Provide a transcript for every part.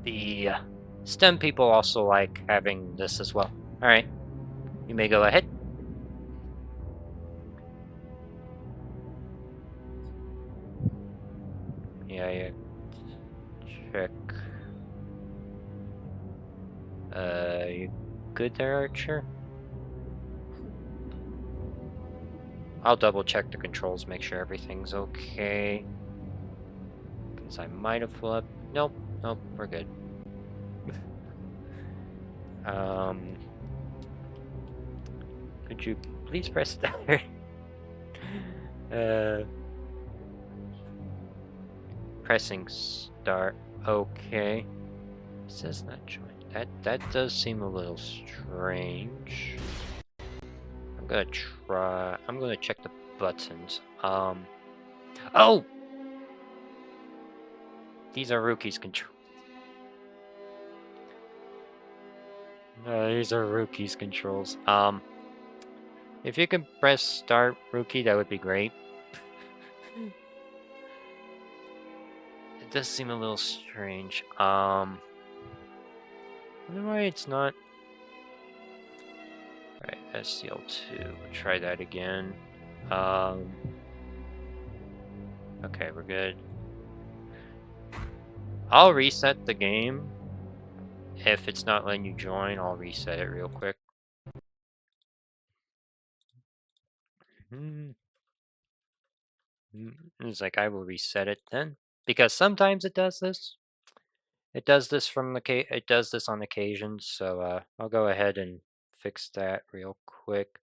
The STEM people also like having this as well. Alright, you may go ahead. Yeah, check. You good there, Archer? I'll double check the controls, make sure everything's okay. Because I might have flipped. Nope, we're good. Could you please press start? Pressing start. Okay. It says not joined. That does seem a little strange. I'm gonna check the buttons. Oh! These are Ruikii's control. These are Ruikii's controls. If you can press start, Ruikii, that would be great. It does seem a little strange. I wonder why it's not. Alright, SCL2. We'll try that again. Okay, we're good. I'll reset the game. If it's not letting you join, I'll reset it real quick. It's like I will reset it then, because sometimes it does this. It does this on occasion, so I'll go ahead and fix that real quick.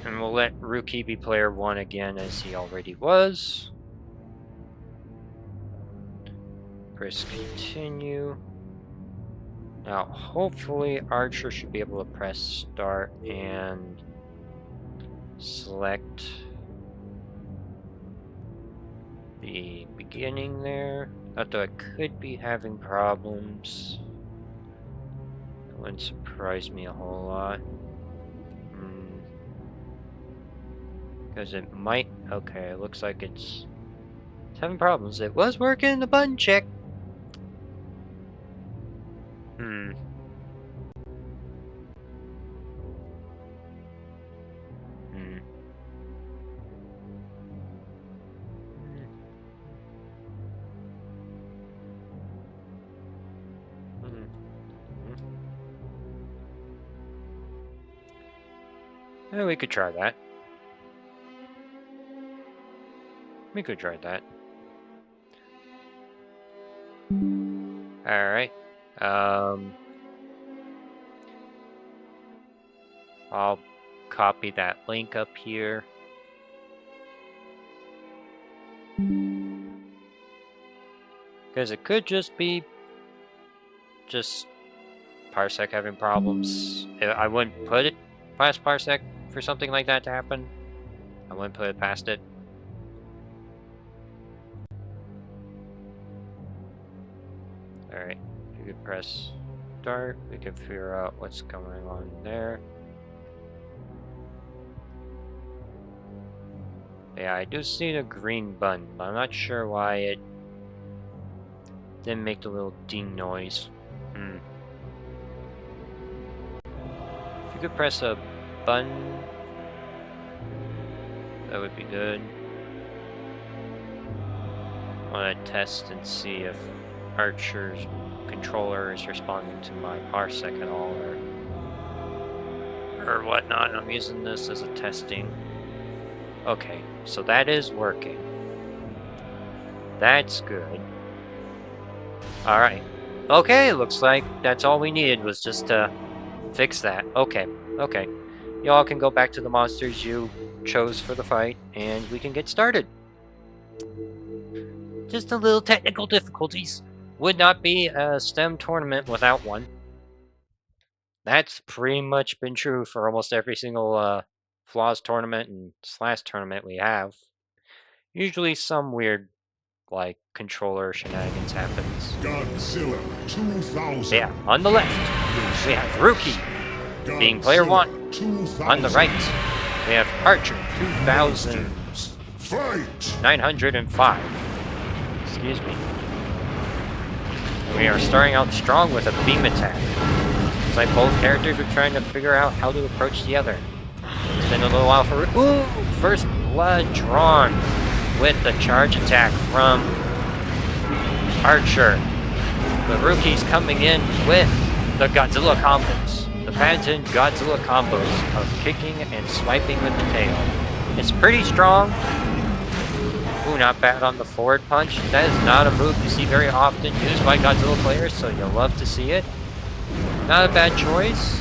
And we'll let Ruikii be player 1 again as he already was. Press continue. Now, hopefully Archer should be able to press start and select the beginning there. Although I could be having problems. That wouldn't surprise me a whole lot. Because it might... Okay, it looks like it's having problems. It was working the button check. Yeah, we could try that. We could try that. Alright. I'll copy that link up here. Because it could just be Parsec having problems. I wouldn't put it past Parsec for something like that to happen. I wouldn't put it past it. Alright, you could press start. We can figure out what's going on there. Yeah, I do see the green button, but I'm not sure why it didn't make the little ding noise. If you could press a button, that would be good. I want to test and see if Archer's controller is responding to my Parsec at all, or whatnot. I'm using this as a testing. Okay, so that is working. That's good. Alright. Okay, looks like that's all we needed was just to fix that. Okay. Y'all can go back to the monsters you chose for the fight, and we can get started. Just a little technical difficulties. Would not be a STEM tournament without one. That's pretty much been true for almost every single Flaws tournament and Slash tournament we have. Usually some weird, like, controller shenanigans happens. Godzilla 2000. Yeah, on the left, we have Ruikii, being player 1. On the right, we have Archer 2905. Excuse me. We are starting out strong with a beam attack. It's like both characters are trying to figure out how to approach the other. It's been a little while for... Ooh! First blood drawn with the charge attack from Archer. The Ruikii's coming in with the Godzilla combos. The patented Godzilla combos of kicking and swiping with the tail. It's pretty strong. Ooh, not bad on the forward punch. That is not a move you see very often used by Godzilla players, so you'll love to see it. Not a bad choice.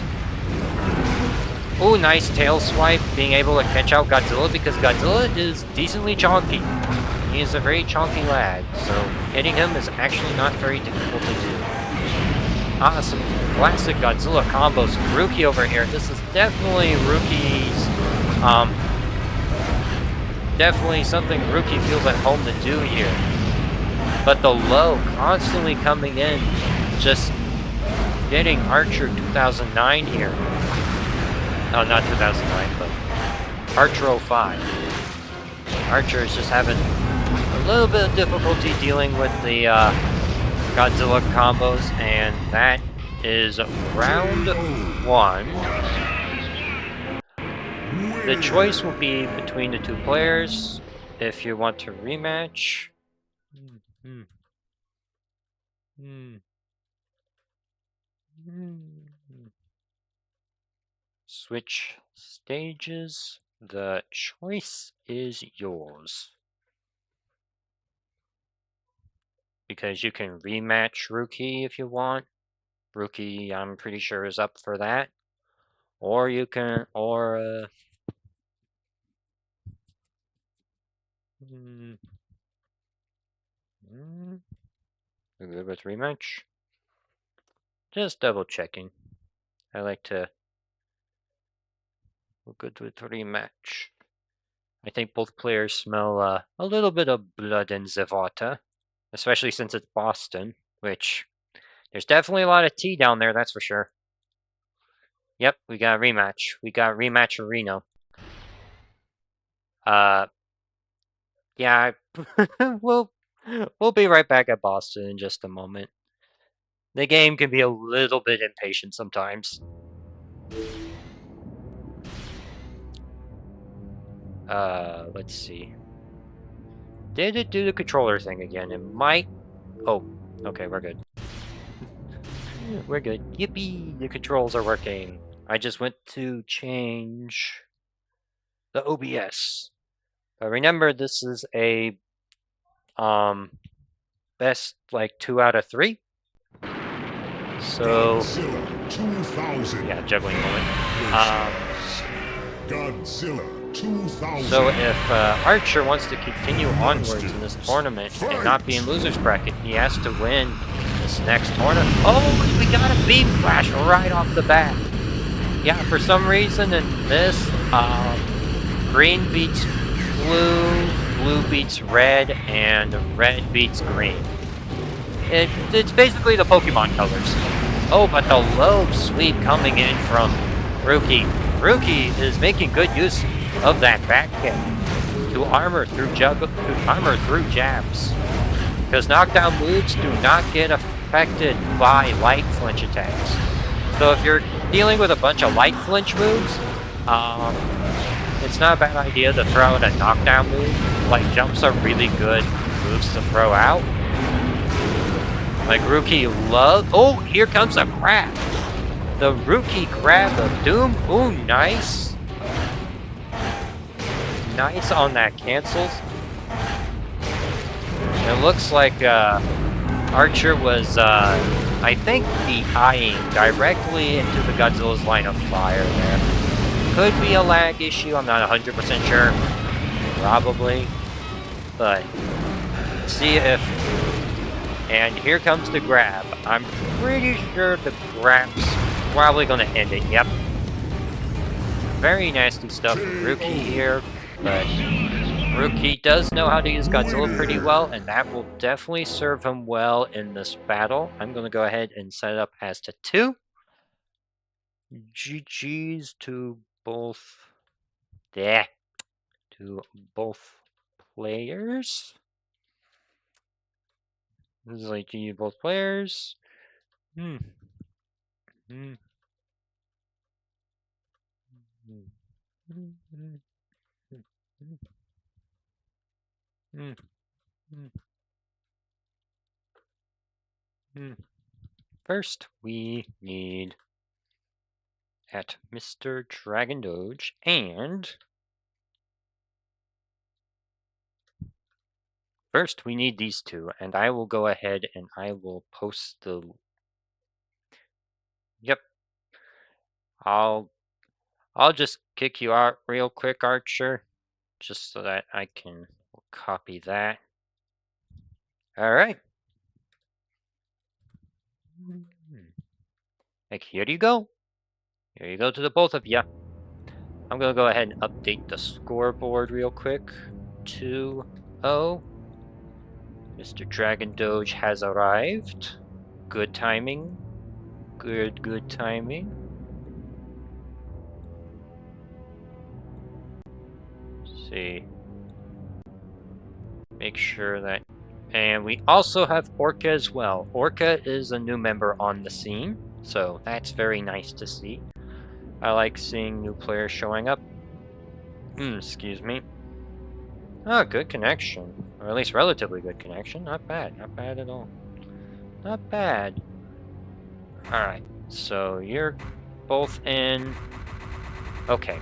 Ooh, nice tail swipe, being able to catch out Godzilla because Godzilla is decently chonky. He is a very chonky lad, so hitting him is actually not very difficult to do. Awesome, classic Godzilla combos from Ruikii over here. This is definitely Ruikii's, definitely something Ruikii feels at home to do here. But the low constantly coming in, just getting Archer 2009 here. No, not 2009, but Archer 05. Archer is just having a little bit of difficulty dealing with the Godzilla combos, and that is round 1. The choice will be between the two players if you want to rematch. Switch stages. The choice is yours. Because you can rematch Ruikii if you want. Ruikii, I'm pretty sure, is up for that. Or you can, or, we're good with rematch? Just double checking. I like to... We're good with rematch. I think both players smell a little bit of blood and Zavata. Especially since it's Boston, which... There's definitely a lot of tea down there, that's for sure. Yep, we got a rematch. We got rematch Reno. Yeah, we'll be right back at Boston in just a moment. The game can be a little bit impatient sometimes. Let's see. Did it do the controller thing again? It might... Oh, okay, we're good. We're good. Yippee! The controls are working. I just went to change the OBS. But remember, this is a best like 2 out of 3. So Godzilla 2000. yeah, juggling moment. Godzilla 2000. So if Archer wants to continue onwards in this tournament and not be in loser's bracket, he has to win this next tournament. Oh, we got a beam flash right off the bat. Yeah, for some reason in this, green beats blue, blue beats red, and red beats green. It's basically the Pokemon colors. Oh, but the low sweep coming in from Ruikii. Ruikii is making good use of that back kick to armor through jabs. Because knockdown moves do not get affected by light flinch attacks. So if you're dealing with a bunch of light flinch moves, it's not a bad idea to throw out a knockdown move. Like jumps are really good moves to throw out. Like Ruikii love. Oh, here comes a grab. The Ruikii grab of Doom. Ooh, nice. Nice on that cancels. It looks like Archer was, I think, eyeing directly into the Godzilla's line of fire there. Could be a lag issue. I'm not 100% sure. Probably. But see if... And here comes the grab. I'm pretty sure the grab's probably going to end it. Yep. Very nasty stuff from Ruikii here. But Ruikii does know how to use Godzilla pretty well, and that will definitely serve him well in this battle. I'm going to go ahead and set it up as to 2. GG's to both... Yeah. To both players. This is like you need both players. Hmm. Hmm. Hmm. Hmm. Hmm. Hmm. Hmm. Hmm. Hmm. First, we need at MrDragonDoge, and first we need these two, and I will go ahead and I will post the. Yep, I'll just kick you out real quick, Archer, just so that I can copy that. All right. Like, here you go. Here you go to the both of you. I'm gonna go ahead and update the scoreboard real quick. 2-0. MrDragonDoge has arrived. Good timing. Good timing. Let's see. Make sure that. And we also have Orca as well. Orca is a new member on the scene, so that's very nice to see. I like seeing new players showing up. Excuse me. Oh, good connection. Or at least relatively good connection. Not bad. Not bad at all. Not bad. Alright. So you're both in. Okay.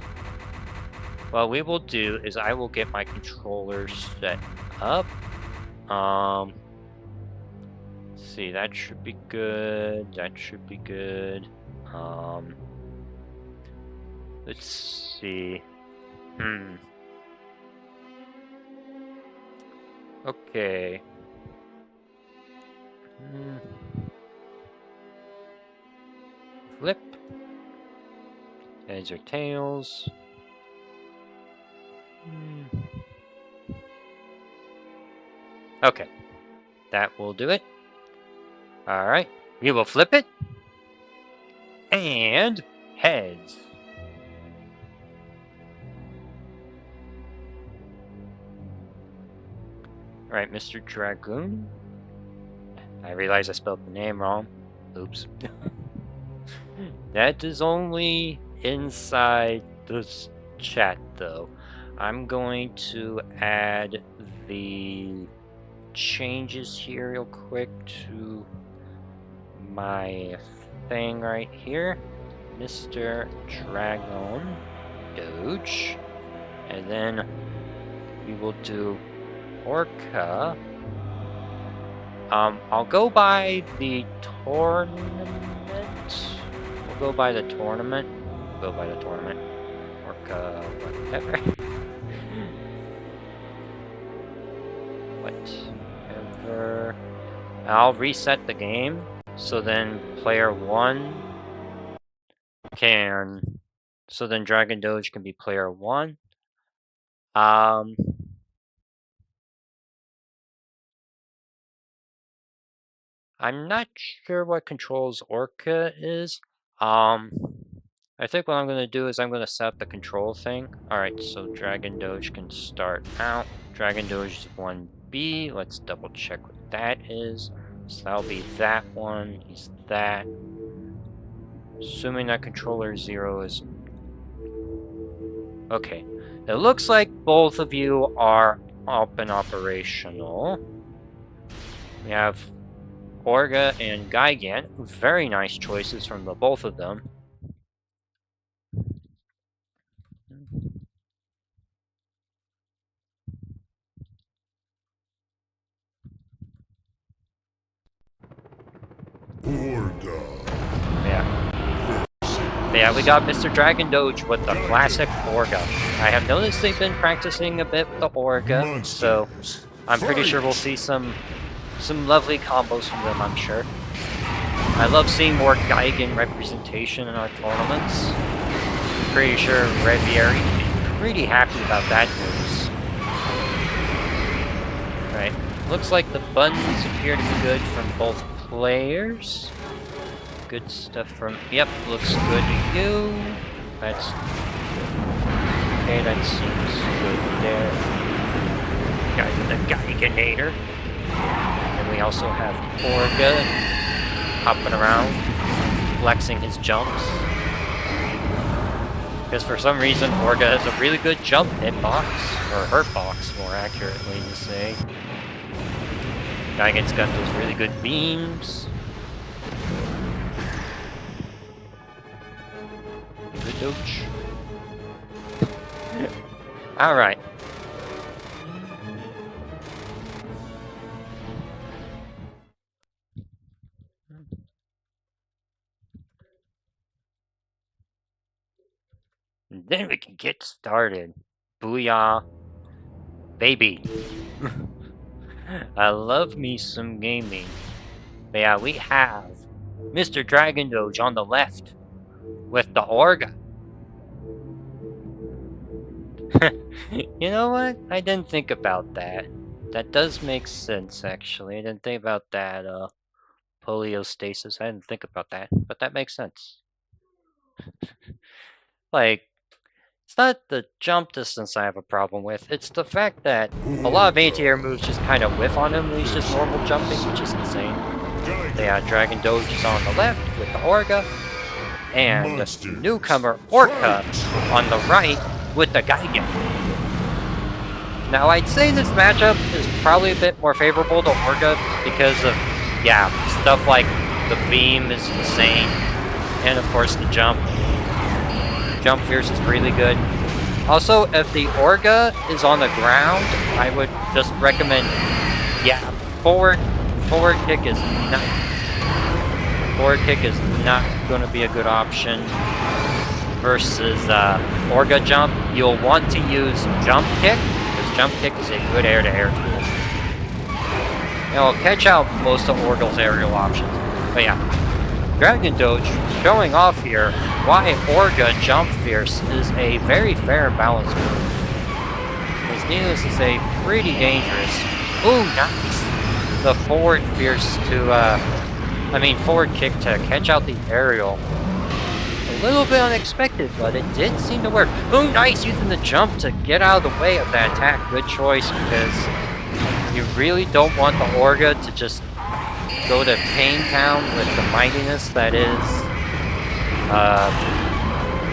What we will do is I will get my controllers set up. Let's see, that should be good. That should be good. Let's see. Okay. Flip. Heads or tails. Okay. That will do it. Alright. We will flip it. And heads. Alright, Mr. Dragoon. I realize I spelled the name wrong. Oops. That is only inside this chat, though. I'm going to add the changes here real quick to my thing right here. MrDragonDoge. And then we will do Orca. I'll go by the tournament. We'll go by the tournament. OrcaWhatever. Whatever. I'll reset the game, so then player 1 can. So then DragonDoge can be player 1. I'm not sure what controls Orca is. I think what I'm going to do is I'm going to set up the control thing. Alright, so DragonDoge can start out. DragonDoge is 1B. Let's double check what that is. So that'll be that one. He's that. Assuming that controller 0 is... Okay. It looks like both of you are up and operational. We have Orga and Gigant. Very nice choices from the both of them. Yeah, we got MrDragonDoge with the classic Orga. I have noticed they've been practicing a bit with the Orga, so I'm pretty sure we'll see some lovely combos from them, I'm sure. I love seeing more Gigan representation in our tournaments. I'm pretty sure Revieri would be pretty happy about that news. Right, looks like the buttons appear to be good from both players. Good stuff from... Yep, looks good to you. That's... Okay, that seems good there. Got the Giganator. And we we also have Orca hopping around, flexing his jumps. Because for some reason, Orca has a really good jump hitbox, or hurtbox, more accurately to say. Gigan's got those really good beams. Good Doge. Alright. Then we can get started. Booyah. Baby. I love me some gaming. But yeah, we have MrDragonDoge on the left with the Orga. You know what? I didn't think about that. That does make sense, actually. I didn't think about that, Poliostasis. I didn't think about that, but that makes sense. Like, it's not the jump distance I have a problem with, it's the fact that a lot of anti-air moves just kind of whiff on him when he's just normal jumping, which is insane. Yeah, DragonDoge is on the left with the Orga, and newcomer Orca on the right with the Gigan. Now, I'd say this matchup is probably a bit more favorable to Orca because of, yeah, stuff like the beam is insane, and of course the jump. Jump Fierce is really good. Also, if the Orga is on the ground, I would just recommend, yeah, forward kick is not going to be a good option versus Orga jump. You'll want to use jump kick, because jump kick is a good air-to-air tool. It'll catch out most of Orga's aerial options. But yeah, DragonDoge showing off here why Orga Jump Fierce is a very fair and balanced move. Because needless to say, pretty dangerous. Ooh, nice! The forward fierce to, forward kick to catch out the aerial. A little bit unexpected, but it did seem to work. Ooh, nice! Using the jump to get out of the way of that attack. Good choice, because you really don't want the Orga to just go to Pain Town with the mightiness that is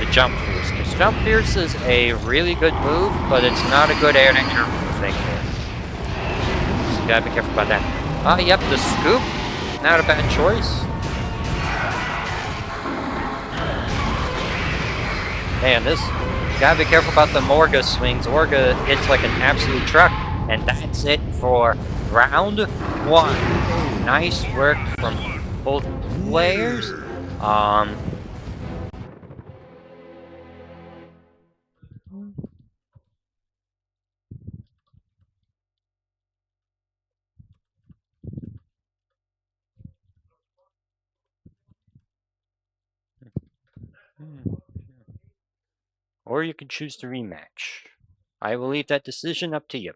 the Jump Fierce. Because Jump Fierce is a really good move, but it's not a good air-to-air move, thankfully. So you gotta be careful about that. Yep, the scoop. Not a bad choice. Man, this, gotta be careful about the Orga swings. Orga hits like an absolute truck. And that's it for round one. Nice work from both players. Or you can choose to rematch. I will leave that decision up to you.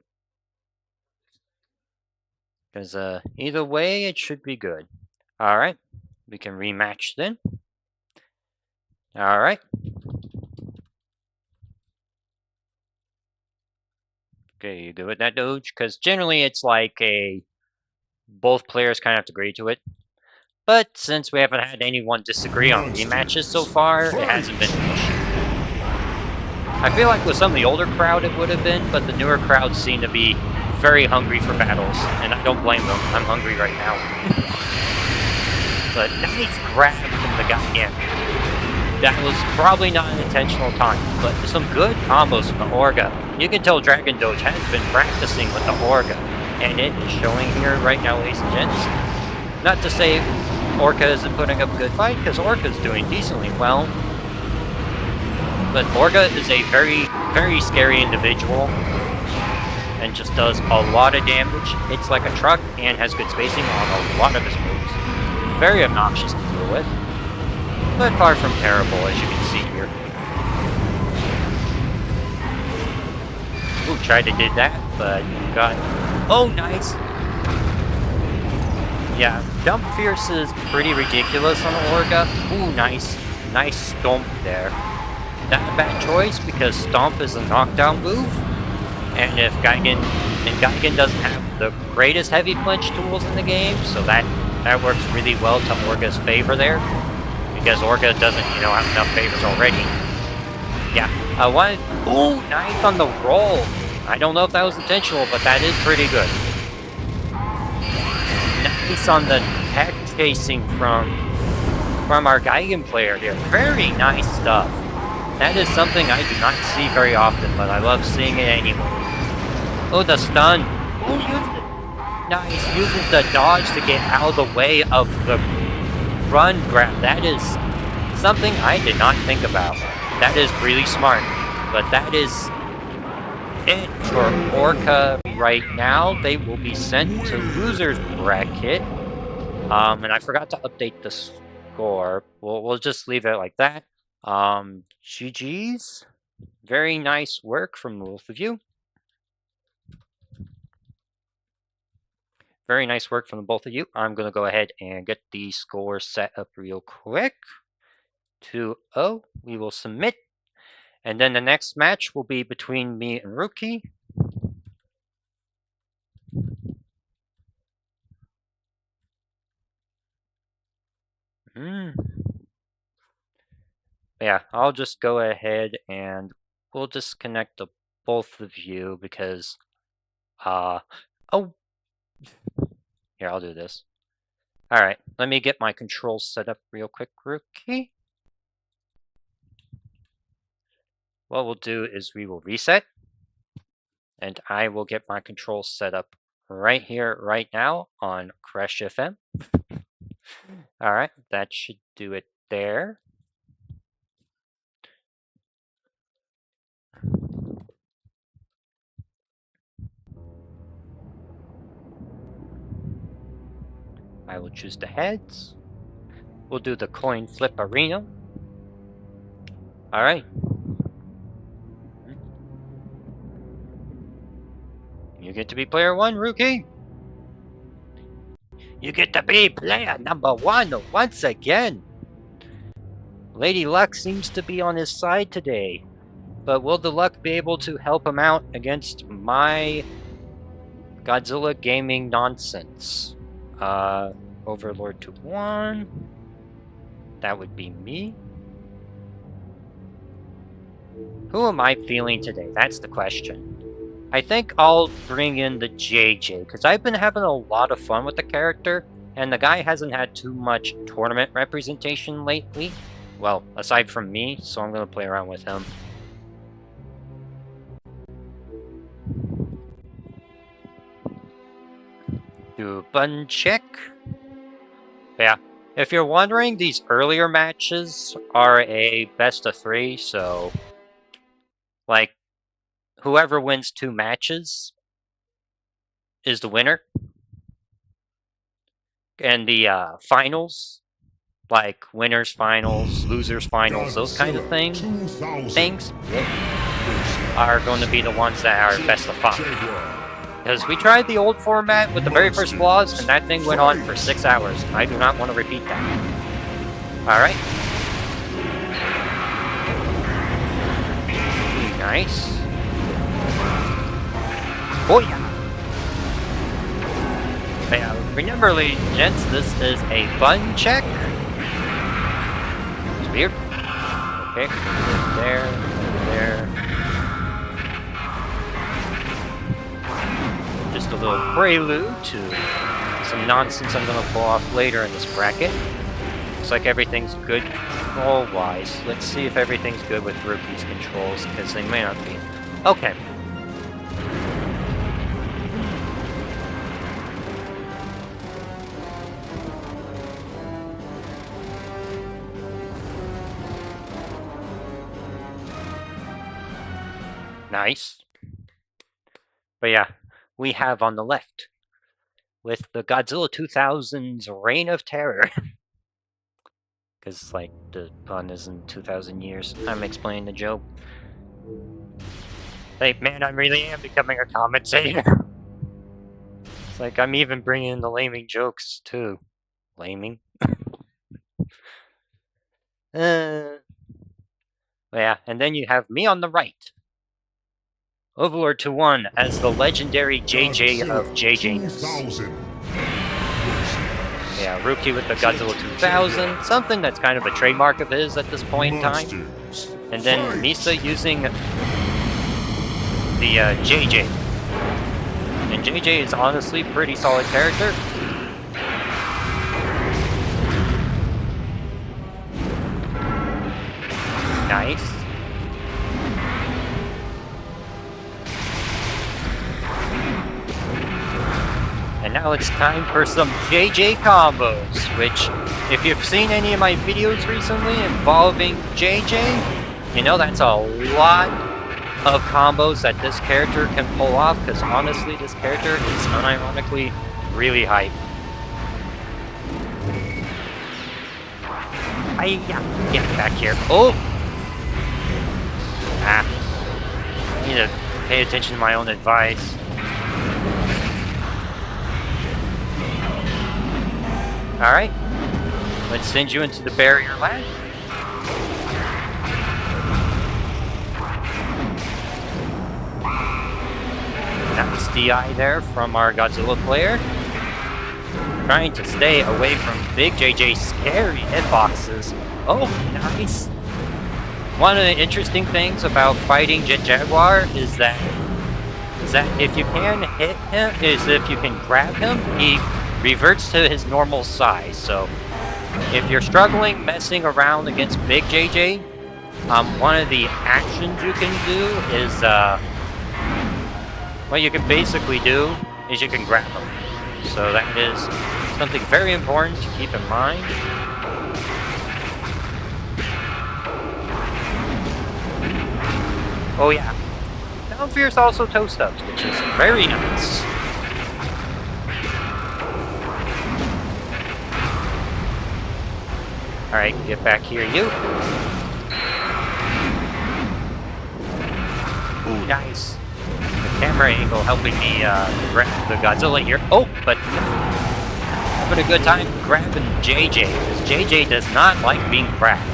Because either way, it should be good. Alright, we can rematch then. Alright. Okay, you good with that, Doge? Because generally it's like both players kind of have to agree to it. But since we haven't had anyone disagree on rematches so far, it hasn't been an issue. I feel like with some of the older crowd it would have been, but the newer crowd seem to be very hungry for battles, and I don't blame them. I'm hungry right now. But nice grab from the guy again. That was probably not an intentional time, but some good combos from the Orga. You can tell DragonDoge has been practicing with the Orga, and it is showing here right now, ladies and gents. Not to say Orca isn't putting up a good fight, because Orca's doing decently well. But Orga is a very, very scary individual, and just does a lot of damage. It's like a truck, and has good spacing on a lot of his moves. Very obnoxious to deal with, but far from terrible, as you can see here. Ooh, tried to do that, but got... Oh, nice! Yeah, Jump Fierce is pretty ridiculous on Orga. Ooh, nice. Nice Stomp there. Not a bad choice, because Stomp is a knockdown move. And if Gigan And Gaigan doesn't have the greatest heavy flinch tools in the game, so that works really well to Orca's favor there. Because Orca doesn't, have enough favors already. Yeah, ooh, nice on the roll. I don't know if that was intentional, but that is pretty good. Nice on the tech chasing from our Gaigan player here. Very nice stuff. That is something I do not see very often, but I love seeing it anyway. Oh, the stun. Oh, used it. Nice. Uses the dodge to get out of the way of the run grab. That is something I did not think about. That is really smart. But that is it for Orca right now. They will be sent to loser's bracket. And I forgot to update the score. We'll just leave it like that. GG's. Very nice work from both of you. Very nice work from the both of you. I'm going to go ahead and get the score set up real quick. 2-0. We will submit. And then the next match will be between me and Ruikii. Yeah, I'll just go ahead and we'll disconnect the both of you because, oh, here, I'll do this. All right, let me get my controls set up real quick, Ruikii. What we'll do is we will reset, and I will get my controls set up right here, right now on Crash FM. All right, that should do it there. I will choose the heads. We'll do the coin flip arena. All right. You get to be player one, Ruikii. You get to be player number one once again. Lady Luck seems to be on his side today. But will the luck be able to help him out against my Godzilla gaming nonsense? Overlord to 1. That would be me. Who am I feeling today? That's the question. I think I'll bring in the JJ, because I've been having a lot of fun with the character, and the guy hasn't had too much tournament representation lately. Well, aside from me, so I'm going to play around with him. Do a button check. Yeah, if you're wondering, these earlier matches are a best of 3, so like whoever wins 2 matches is the winner. And the finals, like winners finals, losers finals, those kind of things are going to be the ones that are best of 5. Because we tried the old format with the very first flaws, and that thing went on for 6 hours. I do not want to repeat that. Alright. Nice. Oh yeah. Yeah, remember, ladies and gents, this is a button check. It's weird. Okay, there. Just a little prelude to some nonsense I'm going to pull off later in this bracket. Looks like everything's good control-wise. Let's see if everything's good with Ruikii's controls, because they may not be. Okay. Nice. But yeah, we have on the left with the Godzilla 2000's Reign of Terror. Because, like, the pun is in 2,000 years. I'm explaining the joke. Hey, man, I really am becoming a commentator. It's like I'm even bringing in the laming jokes, too. Laming? Yeah, and then you have me on the right. Overlord to 1 as the legendary JJ of JJ's. 2000. Yeah, Ruikii with the Godzilla 2000, something that's kind of a trademark of his at this point in time. Monsters. And then Fight. Misa using the JJ. And JJ is honestly a pretty solid character. Nice. And now it's time for some JJ combos, which, if you've seen any of my videos recently involving JJ, you know that's a lot of combos that this character can pull off, because honestly, this character is unironically really hype. Get back here. Oh! I need to pay attention to my own advice. Alright, let's send you into the barrier lab. Nice DI there from our Godzilla player. Trying to stay away from Big JJ's scary hitboxes. Oh, nice. One of the interesting things about fighting Jet Jaguar is that if you can hit him, if you can grab him, he reverts to his normal size. So if you're struggling messing around against Big JJ, one of the actions you can do is what you can basically do is you can grab him. So that is something very important to keep in mind. Oh yeah, Down Fierce also toast ups, which is very nice. Alright, get back here, you. Ooh, nice. The camera angle helping me grab the Godzilla here. Oh, but having a good time grabbing JJ, because JJ does not like being grabbed.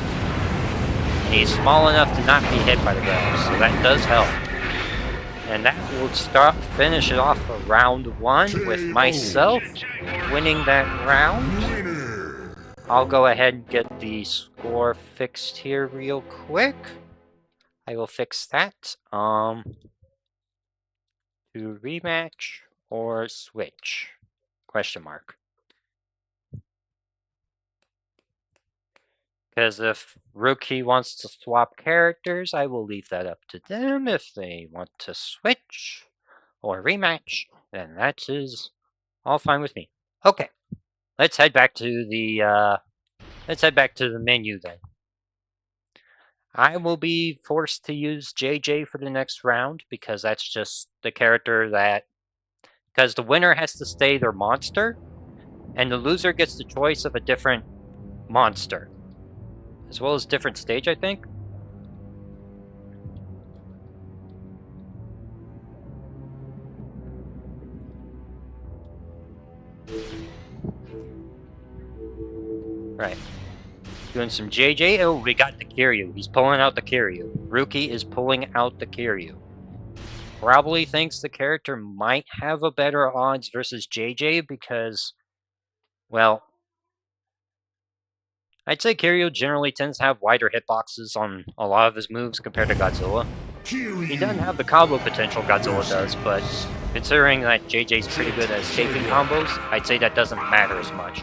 And he's small enough to not be hit by the grabs, so that does help. And that will finish it off for round 1 with myself winning that round. I'll go ahead and get the score fixed here real quick. I will fix that. To rematch or switch? Question mark. Because if Ruikii wants to swap characters, I will leave that up to them. If they want to switch or rematch, then that is all fine with me. Okay, let's head back to the menu then. I will be forced to use JJ for the next round because that's just the character that... Because the winner has to stay their monster, and the loser gets the choice of a different monster. As well as different stage, I think. Right. Doing some JJ. Oh, we got the Kiryu. He's pulling out the Kiryu. Ruikii is pulling out the Kiryu. Probably thinks the character might have a better odds versus JJ because, well, I'd say Kiryu generally tends to have wider hitboxes on a lot of his moves compared to Godzilla. He doesn't have the combo potential Godzilla does, but considering that JJ's pretty good at escaping combos, I'd say that doesn't matter as much.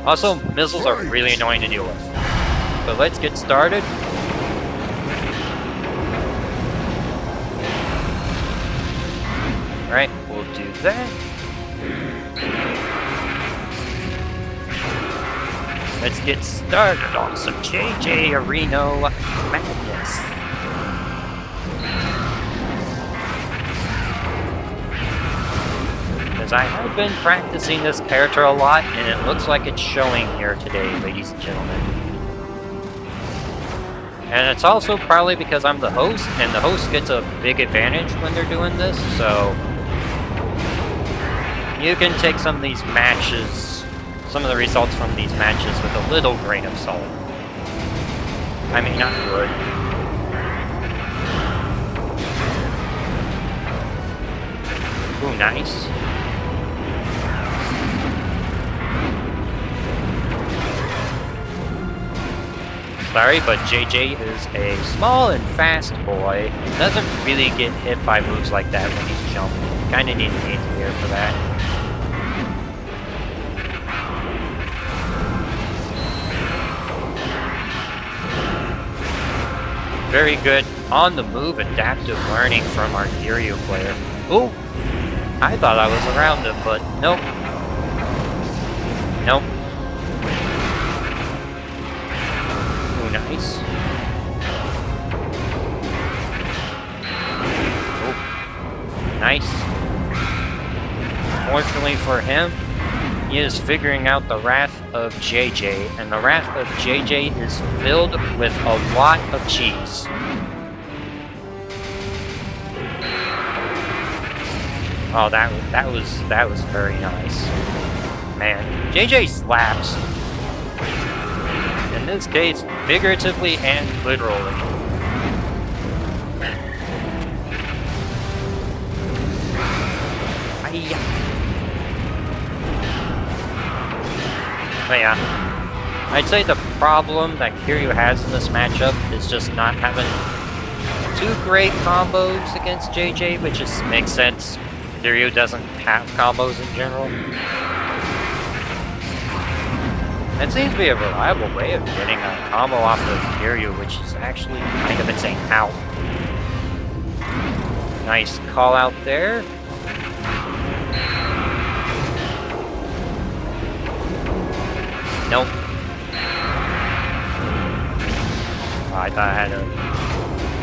Also, missiles are really annoying to deal with. But let's get started. Alright, we'll do that. Let's get started on some JJ Arena madness. Because I have been practicing this character a lot, and it looks like it's showing here today, ladies and gentlemen. And it's also probably because I'm the host, and the host gets a big advantage when they're doing this, so... You can take some of these matches, some of the results from these matches with a little grain of salt. I mean, not good. Ooh, nice. Sorry, but JJ is a small and fast boy. Doesn't really get hit by moves like that when he's jumping. Kinda need an anti-air for that. Very good on-the-move adaptive learning from our Kiryu player. Ooh! I thought I was around him, but nope. Nope. Ooh, nice. Ooh. Nice. Fortunately for him, he is figuring out the Wrath of JJ, and the Wrath of JJ is filled with a lot of cheese. Oh, that was very nice. Man, JJ slaps. In this case, figuratively and literally. But yeah, I'd say the problem that Kiryu has in this matchup is just not having two great combos against JJ, which just makes sense. Kiryu doesn't have combos in general. That seems to be a reliable way of getting a combo off of Kiryu, which is actually kind of insane. Ow. Nice call out there. Nope. Oh, I thought I had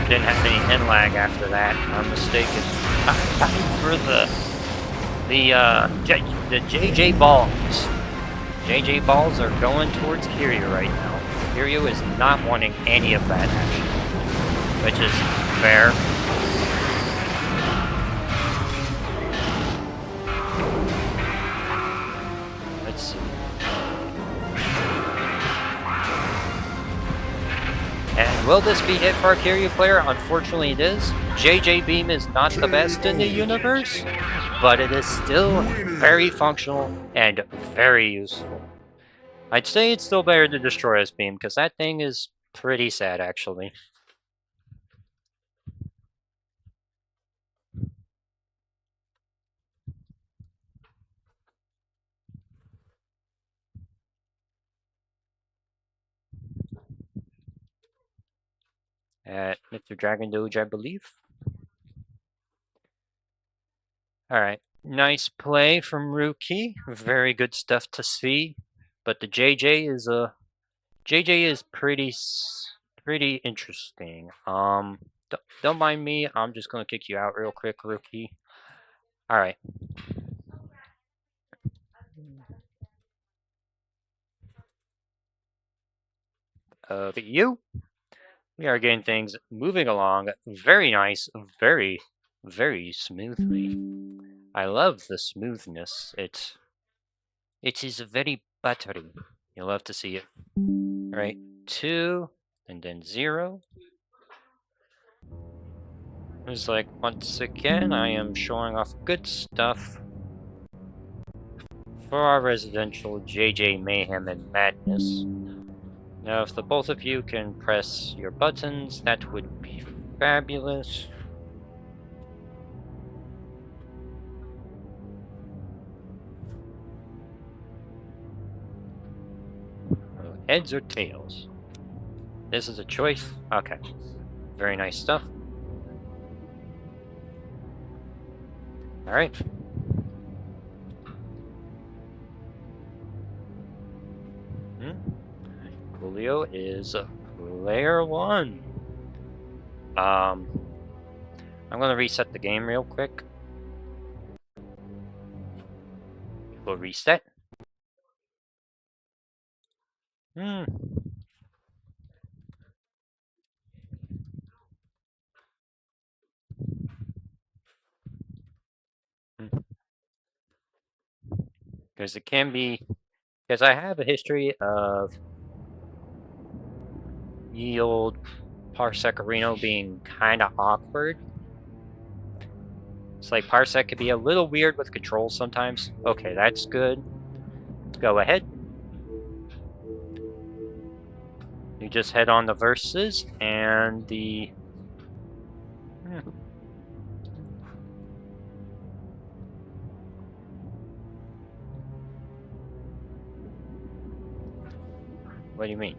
didn't have any end lag after that. I'm mistaken. Time for the JJ balls. JJ balls are going towards Kiryu right now. Kiryu is not wanting any of that action, which is fair. Let's see. And will this be hit for our Kiryu player? Unfortunately it is. JJ Beam is not the best in the universe, but it is still very functional and very useful. I'd say it's still better to destroy his beam, because that thing is pretty sad, actually. At MrDragonDoge, I believe. Alright, nice play from Ruikii. Very good stuff to see. But the JJ is pretty interesting. Don't mind me. I'm just gonna kick you out real quick, Ruikii. All right. We are getting things moving along very nice, very smoothly. I love the smoothness. It is very buttery. You'll love to see it. All right, 2, and then 0. It's like, once again, I am showing off good stuff for our residential JJ Mayhem and Madness. Now, if the both of you can press your buttons, that would be fabulous. Heads or tails? This is a choice? Okay. Very nice stuff. Alright. Polio is player 1. I'm gonna reset the game real quick. We'll reset. Because it can be... Because I have a history of ye old Parsecarino being kind of awkward. It's like Parsec could be a little weird with controls sometimes. Okay, that's good. Go ahead. You just head on the verses and the... What do you mean?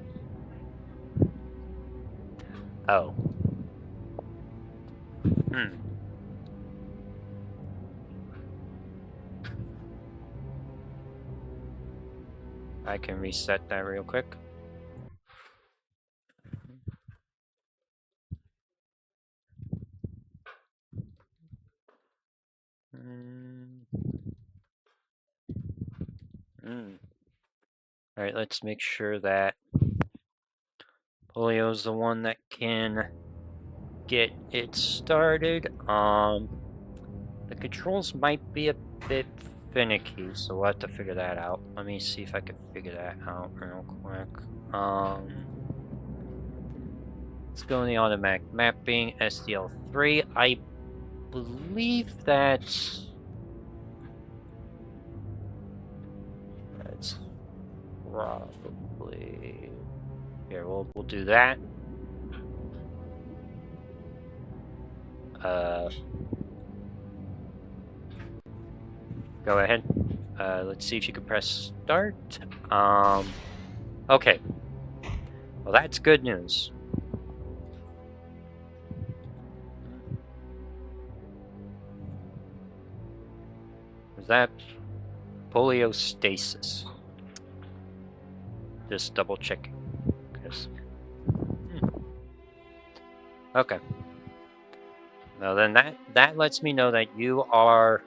Oh. I can reset that real quick. Alright, let's make sure that Polio's the one that can get it started. The controls might be a bit finicky, so we'll have to figure that out. Let me see if I can figure that out real quick. Let's go in the automatic mapping, SDL3. I believe that's probably here. We'll do that. Go ahead. Let's see if you can press start. Okay. Well, that's good news. Is that Poliostasis? Just double checking. Okay. Now then that lets me know that you are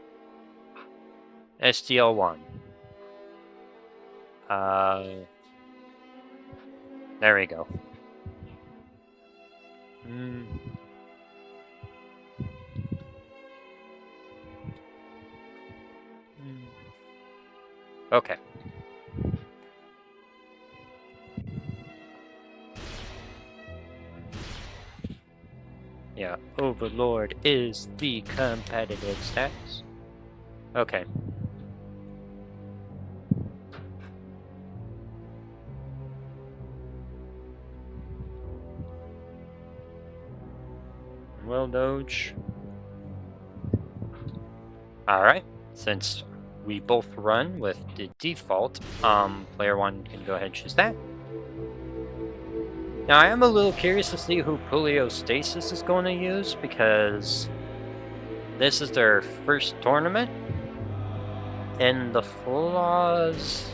STL1. There we go. Okay. Yeah, Overlord is the competitive stats. Okay. Well, Doge. Alright, since we both run with the default, player 1 can go ahead and choose that. Now, I am a little curious to see who Poliostasis is going to use, because this is their first tournament. And the flaws...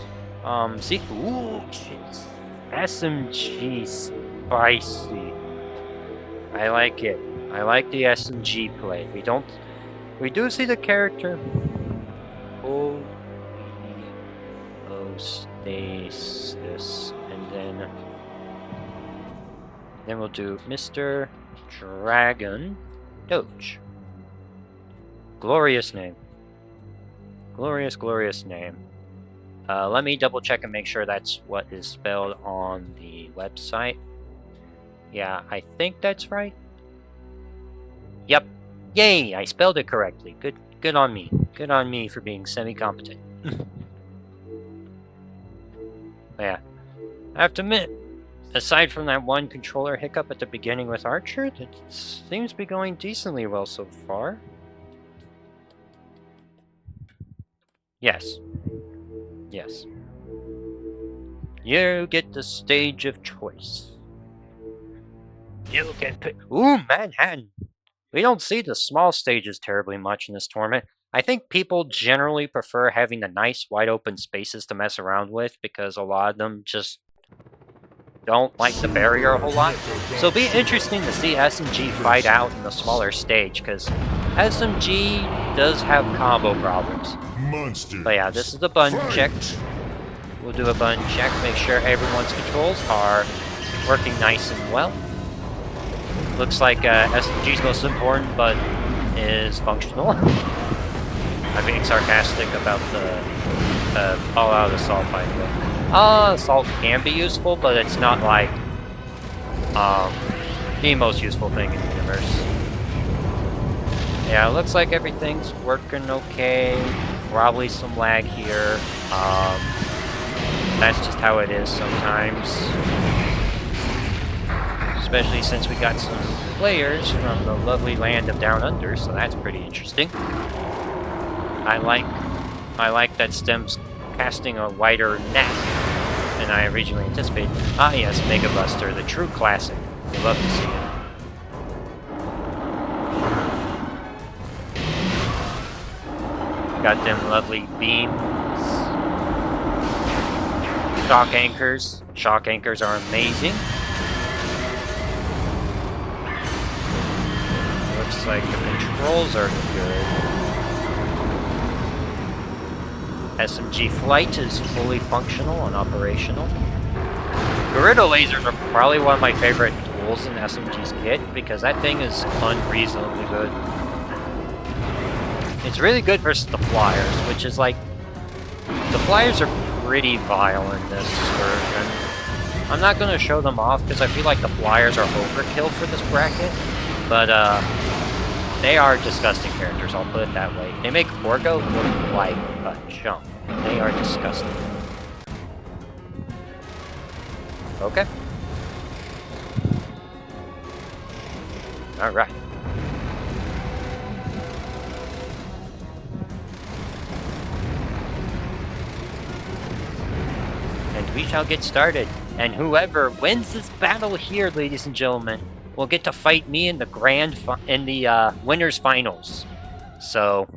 see... Ooh, jeez. SMG spicy. I like it. I like the SMG play. We do see the character. Poliostasis. And then we'll do MrDragonDoge. Glorious name. Glorious, glorious name. Let me double check and make sure that's what is spelled on the website. Yeah, I think that's right. Yep. Yay! I spelled it correctly. Good on me. Good on me for being semi-competent. Yeah. I have to admit, aside from that one controller hiccup at the beginning with Archer, it seems to be going decently well so far. Yes. Yes. You get the stage of choice. You can pick... Ooh, Manhattan! We don't see the small stages terribly much in this tournament. I think people generally prefer having the nice wide open spaces to mess around with, because a lot of them just don't like the barrier a whole lot. So it'll be interesting to see SMG fight out in the smaller stage, because SMG does have combo problems. But yeah, this is a button check. We'll do a button check, make sure everyone's controls are working nice and well. Looks like SMG's most important button is functional. I'm being sarcastic about the all-out assault, by the way. Assault can be useful, but it's not like the most useful thing in the universe. Yeah, it looks like everything's working okay. Probably some lag here. That's just how it is sometimes. Especially since we got some players from the lovely land of Down Under, so that's pretty interesting. I like that Stem's casting a wider net than I originally anticipated. Ah yes, Mega Buster, the true classic. We love to see it. Got them lovely beams. Shock anchors. Shock anchors are amazing. Looks like the controls are good. SMG flight is fully functional and operational. Gorilla lasers are probably one of my favorite tools in SMG's kit because that thing is unreasonably good. It's really good versus the flyers, which is like... The flyers are pretty vile in this version. I'm not going to show them off because I feel like the flyers are overkill for this bracket, but they are disgusting characters, I'll put it that way. They make Orca look like a chump. They are disgusting. Okay. Alright. And we shall get started. And whoever wins this battle here, ladies and gentlemen, will get to fight me in the winners finals. So,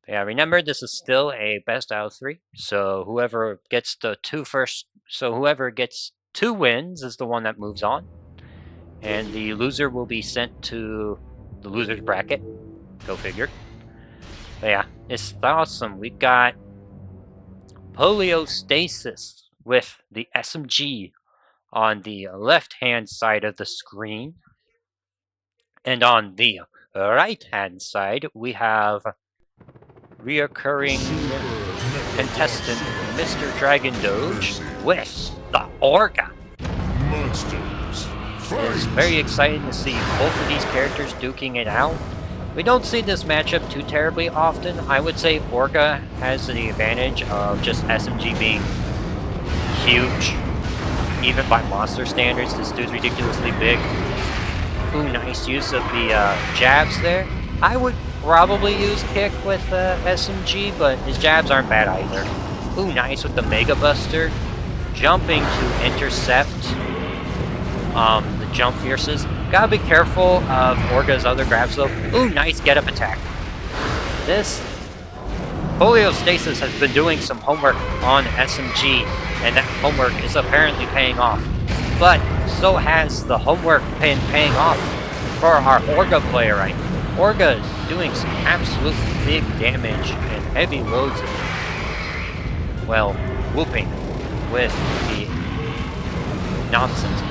yeah, remember this is still a best out of 3. So whoever gets whoever gets 2 wins is the one that moves on, and the loser will be sent to the loser's bracket. Go figure. But yeah, it's awesome. We've got Poliostasis with the SMG on the left-hand side of the screen. And on the right-hand side, we have reoccurring contestant MrDragonDoge with the Orca. Monsters. It's very exciting to see both of these characters duking it out. We don't see this matchup too terribly often. I would say Orca has the advantage of just SMG being huge. Even by monster standards, this dude's ridiculously big. Ooh, nice use of the jabs there. I would probably use kick with SMG, but his jabs aren't bad either. Ooh, nice with the Mega Buster. Jumping to intercept the jump fierces. Gotta be careful of Orca's other grabs though. Ooh, nice get up attack. This Poliostasis has been doing some homework on SMG, and that homework is apparently paying off. But so has the homework paying off for our Orca player right now. Orca is doing some absolute big damage and heavy loads of, well, whooping with the nonsense.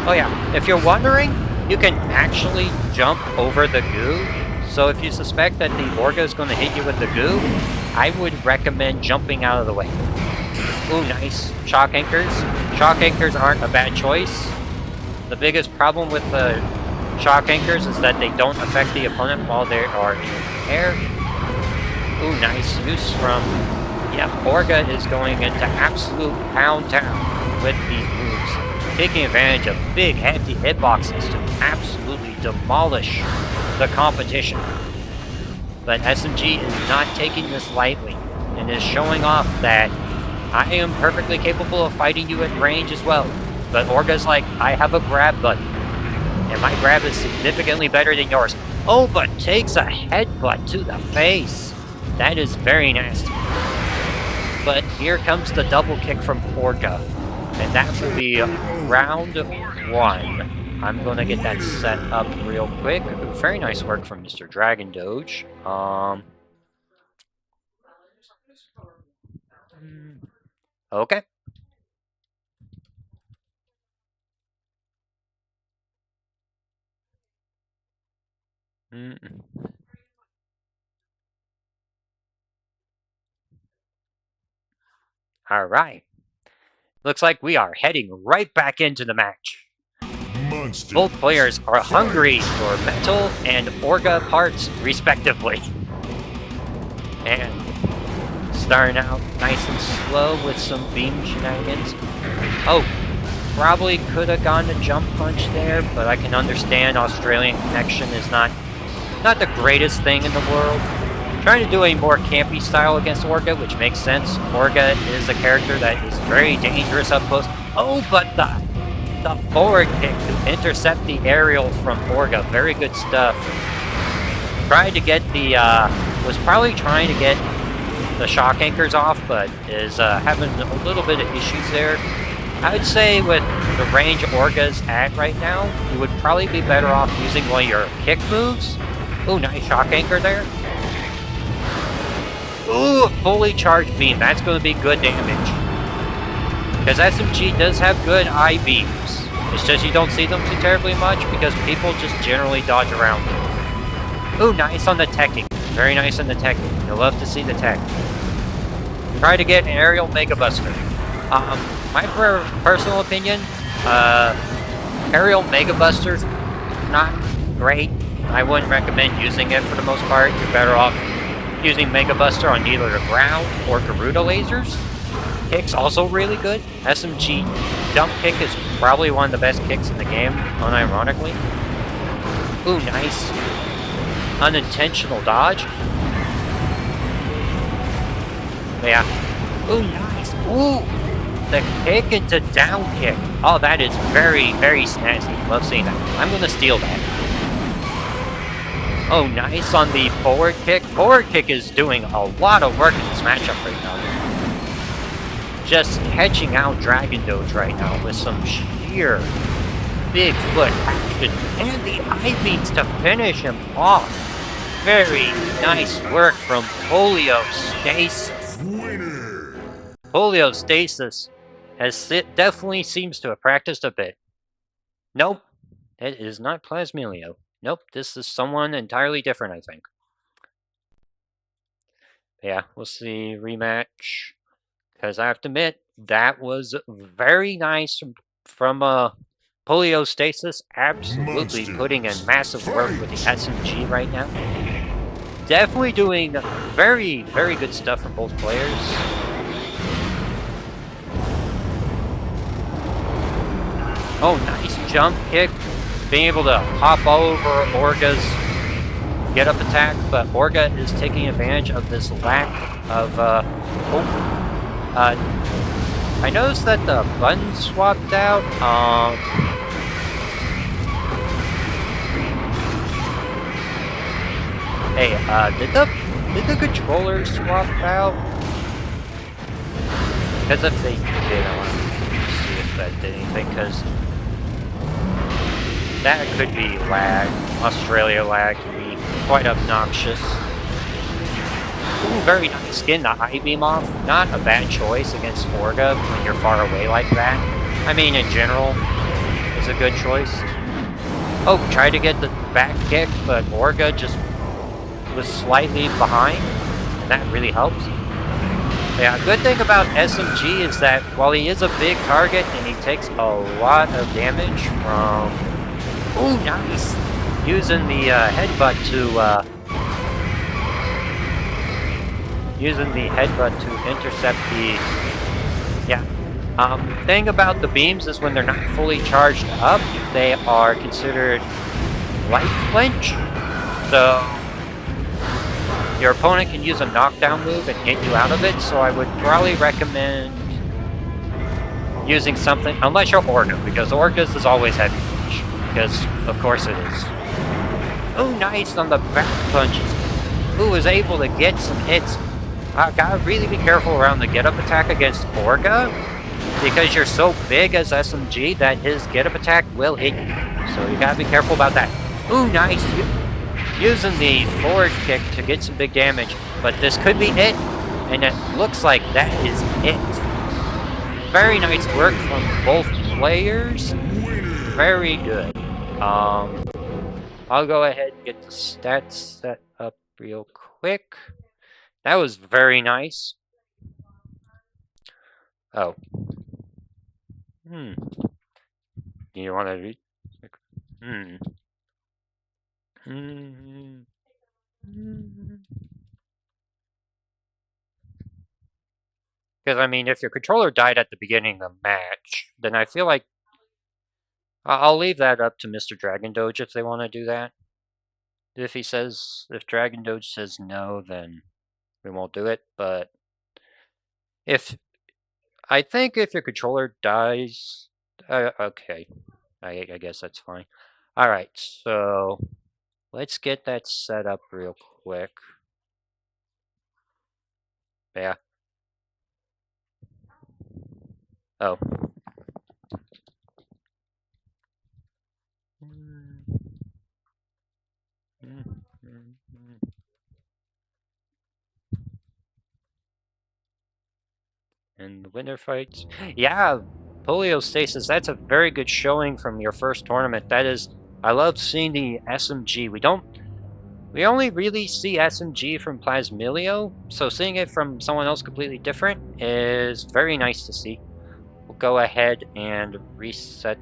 Oh yeah, if you're wondering, you can actually jump over the goo. So if you suspect that the Orca is going to hit you with the goo, I would recommend jumping out of the way. Ooh, nice. Shock anchors. Shock anchors aren't a bad choice. The biggest problem with the shock anchors is that they don't affect the opponent while they are in the air. Ooh, nice use from... Yep, Orca is going into absolute pound town with these moves, taking advantage of big, hefty hitboxes to absolutely demolish the competition. But SMG is not taking this lightly, and is showing off that I am perfectly capable of fighting you at range as well. But Orca's like, I have a grab button, and my grab is significantly better than yours. Oh, but takes a headbutt to the face. That is very nasty. But here comes the double kick from Orca, and that will be round 1. I'm going to get that set up real quick. Very nice work from MrDragonDoge. Okay. All right. Looks like we are heading right back into the match. both players are hungry for metal and Orga parts, respectively. And starting out nice and slow with some beam shenanigans. Oh, probably could have gone to jump punch there, but I can understand Australian connection is not the greatest thing in the world. Trying to do a more campy style against Orga, which makes sense. Orga is a character that is very dangerous up close. Oh, but the forward kick to intercept the aerial from Orga, very good stuff. Tried to get the, was probably trying to get the shock anchors off, but is having a little bit of issues there. I would say with the range Orga's at right now, you would probably be better off using one of your kick moves. Ooh, nice shock anchor there. Ooh, fully charged beam. That's going to be good damage. Because SMG does have good eye beams. It's just you don't see them too terribly much because people just generally dodge around them. Ooh, nice on the teching. Very nice on the teching. You'll love to see the tech. Try to get an aerial Mega Buster. My personal opinion, aerial Mega Busters, not great. I wouldn't recommend using it for the most part. You're better off using Mega Buster on either the ground or Garuda lasers. Kick's also really good. SMG jump kick is probably one of the best kicks in the game, unironically. Ooh, nice. Unintentional dodge. Yeah. Ooh, nice. Ooh, the kick into down kick. Oh, that is very, very snazzy. Love seeing that. I'm going to steal that. Oh, nice on the forward kick. Forward kick is doing a lot of work in this matchup right now. Just catching out DragonDoge right now with some sheer big foot action. And the eye beats to finish him off. Very nice work from Poliostasis. Winner! Poliostasis definitely seems to have practiced a bit. Nope, it is not Plasmilio. Nope, this is someone entirely different, I think. Yeah, we'll see rematch. Because I have to admit, that was very nice from Poliostasis. Absolutely putting in massive work with the SMG right now. Definitely doing very, very good stuff from both players. Oh, nice jump kick. Being able to hop over Orga's get-up attack, but Orga is taking advantage of this lack of, I noticed that the button swapped out. Hey, did the controllers swap out? Because if they did, I want to see if that did anything, because that could be lag. Australia lag can be quite obnoxious. Ooh, very nice. Getting the eye beam off. Not a bad choice against Orga when you're far away like that. I mean, in general, it's a good choice. Oh, tried to get the back kick, but Orga just was slightly behind, and that really helps. Yeah, good thing about SMG is that while he is a big target and he takes a lot of damage from... Ooh, nice! Using the headbutt to... Using the headbutt to intercept the... Yeah. Thing about the beams is when they're not fully charged up, they are considered light flinch. So your opponent can use a knockdown move and hit you out of it, so I would probably recommend using something, unless you're Orga, because Orga's is always heavy flinch, because of course it is. Oh, nice on the back punches. Who was able to get some hits. Gotta really be careful around the get-up attack against Orga, because you're so big as SMG that his get-up attack will hit you. So you gotta be careful about that. Ooh, nice. Using the forward kick to get some big damage, but this could be it, and it looks like that is it. Very nice work from both players. Very good. I'll go ahead and get the stats set up real quick. That was very nice. Oh. You want to read? Hmm. Hmm. Because, I mean, if your controller died at the beginning of the match, then I feel like I'll leave that up to MrDragonDoge if they want to do that. If DragonDoge says no, then we won't do it. But I think if your controller dies, okay, I guess that's fine. All right, so let's get that set up real quick. Yeah. Oh. And the winner fights. Yeah, Poliostasis, that's a very good showing from your first tournament. That is, I love seeing the SMG. We only really see SMG from Plasmilio, so seeing it from someone else completely different is very nice to see. We'll go ahead and reset.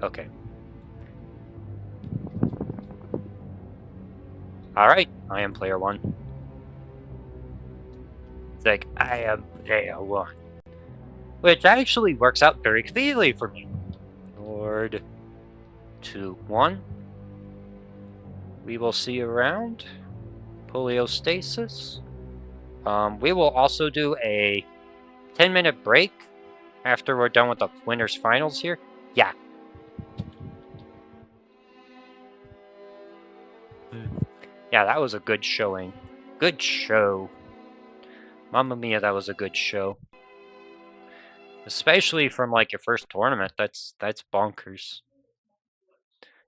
Okay. Alright, I am player one. It's like, I am player one. Which actually works out very clearly for me. Lord 2-1. We will see you around. Poliostasis. We will also do a 10-minute break after we're done with the winners finals here. Yeah. Yeah, that was a good showing. Good show. Mamma mia, that was a good show. Especially from like your first tournament. That's bonkers.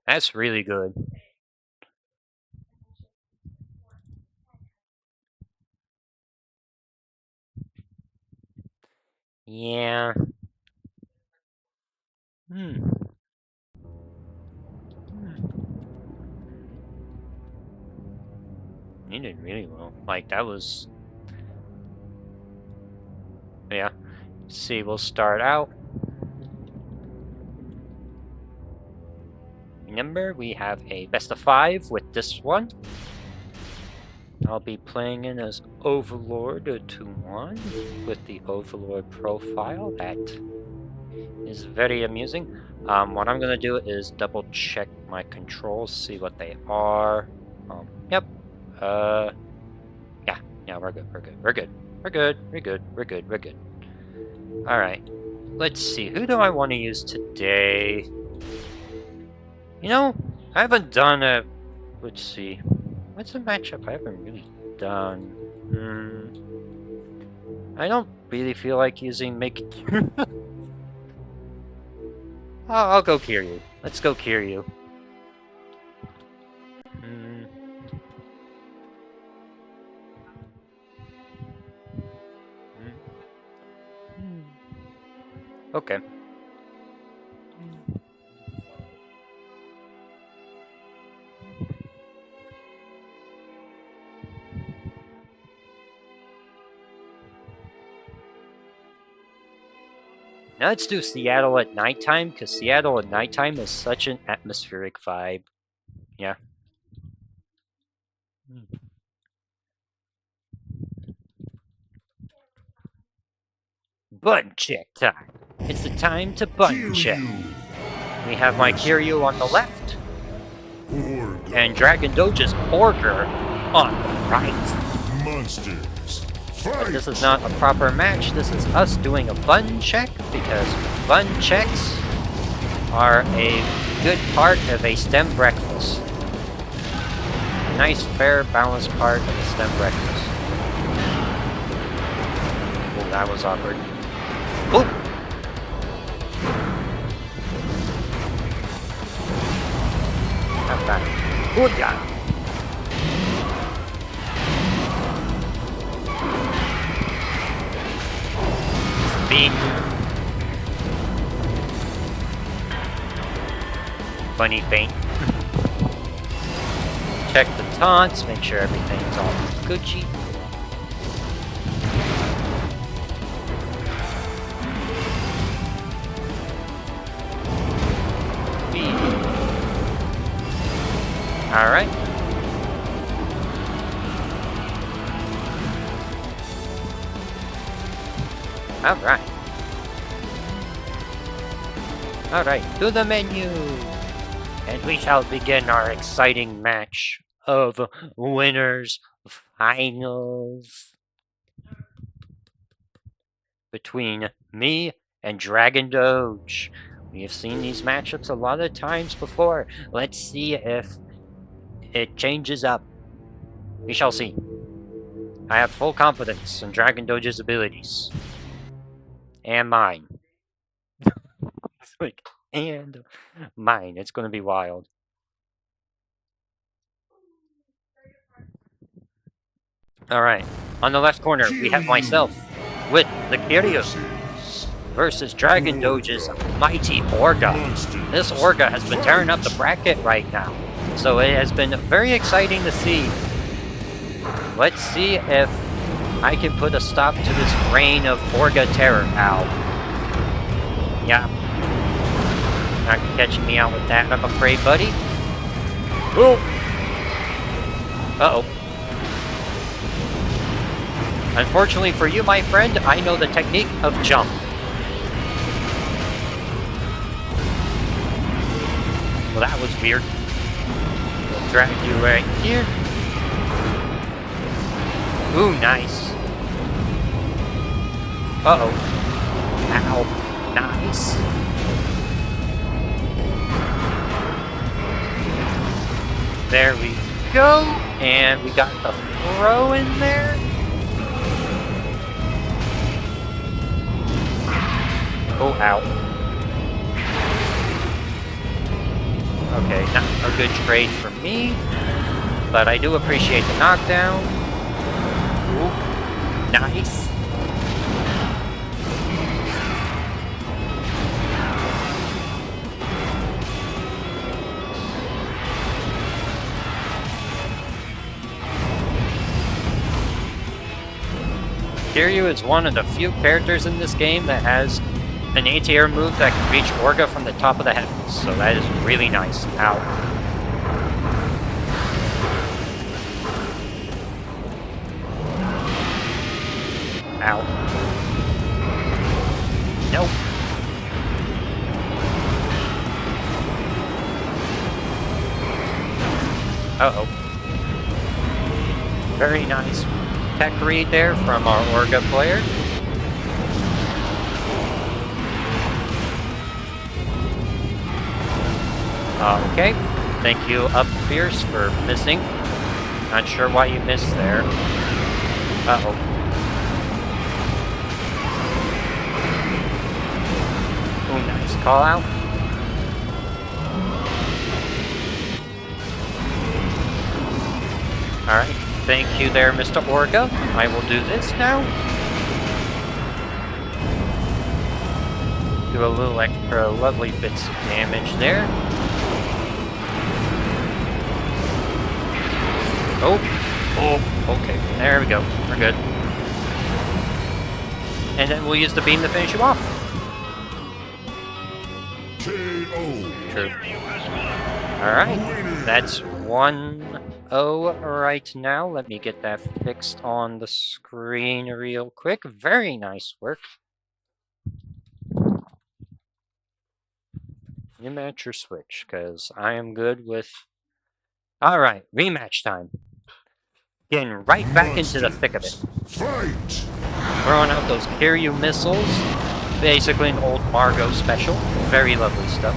That's really good. Yeah. You did really well. Like, that was... Yeah. Let's see, we'll start out. Remember, we have a best of 5 with this one. I'll be playing in as Overlord 2-1 with the Overlord profile. That is very amusing. What I'm gonna do is double check my controls, see what they are. Yep. Yeah, we're good. Alright. Let's see, who do I want to use today? You know, I haven't done a... Let's see. What's a matchup I haven't really done? I don't really feel like using Make... I'll go Kiryu. Let's go Kiryu. Okay. Now let's do Seattle at nighttime, because Seattle at nighttime is such an atmospheric vibe. Yeah. Button check time. It's the time to button check. We have my Kiryu on the left, and DragonDoge's Orca on the right. Monsters. But this is not a proper match, this is us doing a button check, because button checks are a good part of a STEM breakfast. A nice, fair, balanced part of a STEM breakfast. Oh, that was awkward. Oh! Not bad. Good guy. Bean. funny feint. Check the taunts, make sure everything's all Gucci. Alright. Alright. Alright, to the menu! And we shall begin our exciting match of winners finals between me and DragonDoge. We have seen these matchups a lot of times before. Let's see if it changes up. We shall see. I have full confidence in DragonDoge's abilities. And mine. It's like, and mine. It's gonna be wild. Alright, on the left corner, we have myself with the Kiryu versus DragonDoge's mighty Orca. This Orca has been tearing up the bracket right now, so it has been very exciting to see. Let's see if I can put a stop to this reign of Orca terror. Ow. Yeah. Not catching me out with that, I'm afraid, buddy. Oh! Uh-oh. Unfortunately for you, my friend, I know the technique of jump. Well, that was weird. We'll drag you right here. Ooh, nice. Uh-oh. Ow. Nice. There we go. And we got the throw in there. Oh, ow. Okay, not a good trade for me, but I do appreciate the knockdown. Ooh, nice. Kiryu is one of the few characters in this game that has an ATR move that can reach Orca from the top of the heavens, so that is really nice. Ow. Ow. Nope. Uh-oh. Very nice tech read there from our Orca player. Okay, thank you, Up Fierce, for missing. Not sure why you missed there. Uh-oh. Ooh, nice call out. Alright, thank you there, Mr. Orca. I will do this now. Do a little extra lovely bits of damage there. Oh, okay, there we go, we're good. And then we'll use the beam to finish you off. KO. True. Alright, that's 1-0 right now. Let me get that fixed on the screen real quick. Very nice work. You match or switch, because I am good with... Alright, rematch time. Getting right back into the thick of it. Fight! Throwing out those Kiryu missiles. Basically an old Margot special. Very lovely stuff.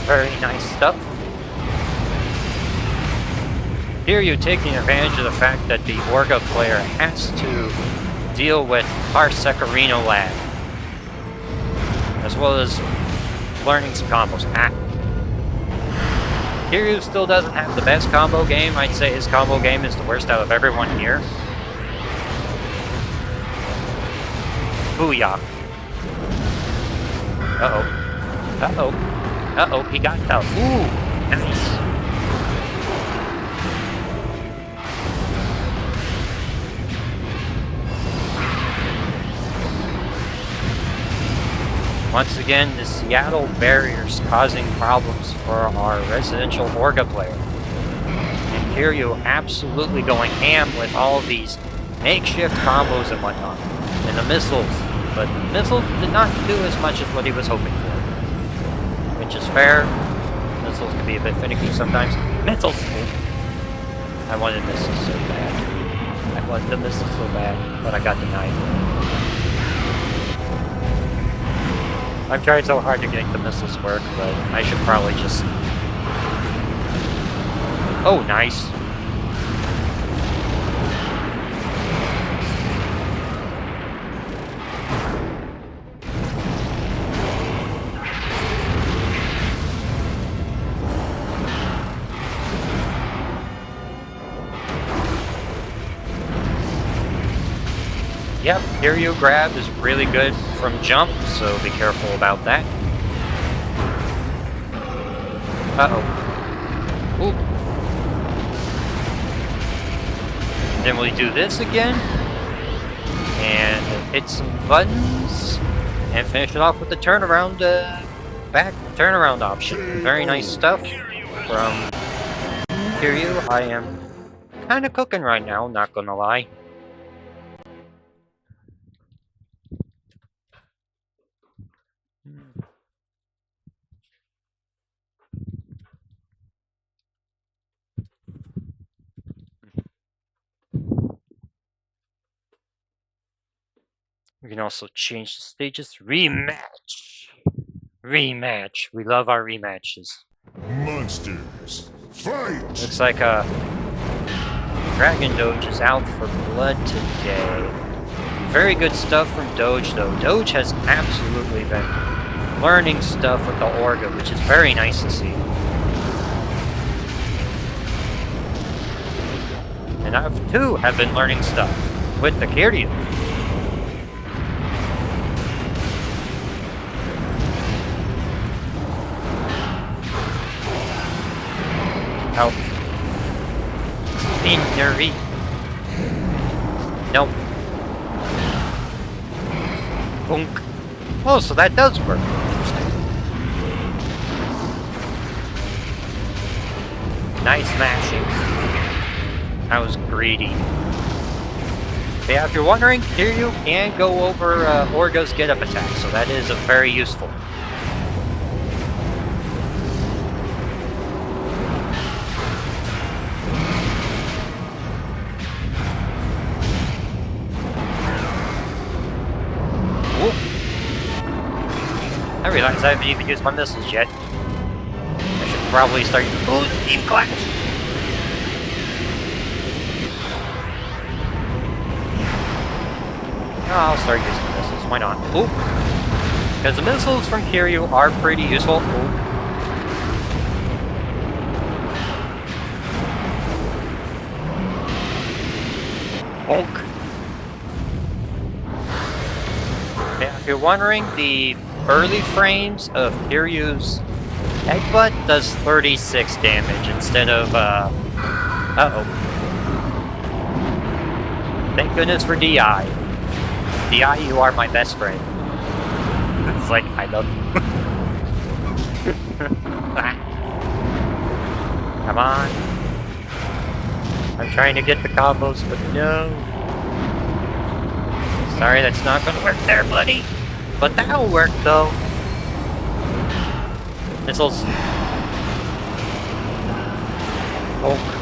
Very nice stuff. Here you're taking advantage of the fact that the Orca player has to deal with our Secarino lag. as well as learning some combos. Kiryu still doesn't have the best combo game. I'd say his combo game is the worst out of everyone here. Booyah. Uh-oh. Uh-oh. Uh-oh, he got out. Ooh, nice. Once again, the Seattle barrier's causing problems for our residential Orga player. And Kiryu absolutely going ham with all of these makeshift combos and whatnot. And the missiles. But the missiles did not do as much as what he was hoping for. Which is fair. Missiles can be a bit finicky sometimes. Missiles! I wanted missiles so bad. I wanted the missiles so bad, but I got denied. I'm trying so hard to get the missiles work, but I should probably just... Oh, nice. Yep, Kiryu grab is really good from jump, so be careful about that. Uh-oh. Ooh. Then we do this again. And hit some buttons. And finish it off with the turnaround, back turnaround option. Very nice stuff from Kiryu. I am kind of cooking right now, not gonna lie. We can also change the stages. Rematch! Rematch. We love our rematches. Monsters, fight! Looks like DragonDoge is out for blood today. Very good stuff from Doge though. Doge has absolutely been learning stuff with the Orga, which is very nice to see. And I too have been learning stuff with the Kiryu. Help. Spinnery. Nope. Boonk. Oh, so that does work. Interesting. Nice mashing. That was greedy. But yeah, if you're wondering, Kiryu can go over Orga's get-up attack, so that is very useful. I realize I haven't even used my missiles yet. I should probably start... Ooh, Team Clash! Oh, I'll start using the missiles, why not? Ooh! Because the missiles from Kiryu are pretty useful. Ooh. Bonk! Yeah, if you're wondering, the early frames of Kiryu's headbutt does 36 damage instead of, uh-oh. Thank goodness for DI. DI, you are my best friend. It's like, I love you. Come on. I'm trying to get the combos, but no. Sorry, that's not gonna work there, buddy. But that'll work, though. Missiles. Poke.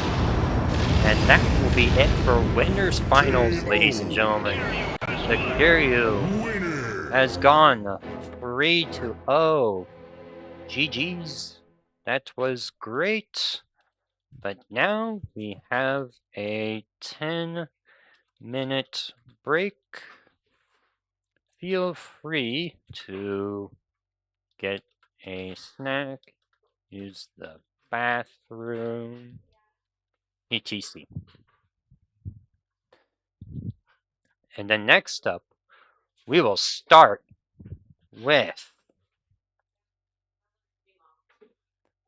And that will be it for Winners Finals, ladies and gentlemen. The Kiryu has gone 3-0. GG's. That was great. But now we have a 10-minute break. Feel free to get a snack, use the bathroom, etc. And then next up, we will start with.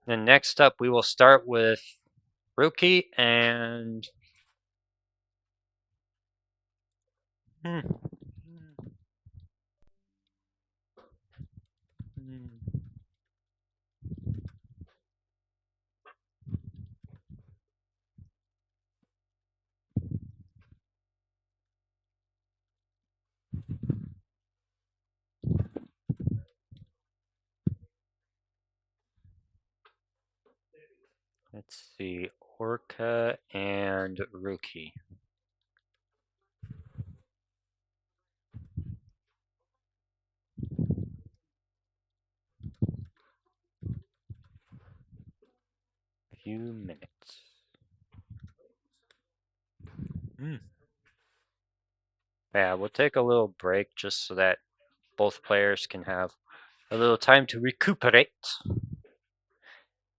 Then next up, we will start with Ruikii and. Let's see, Orca and Ruikii. Few minutes. Yeah, we'll take a little break just so that both players can have a little time to recuperate.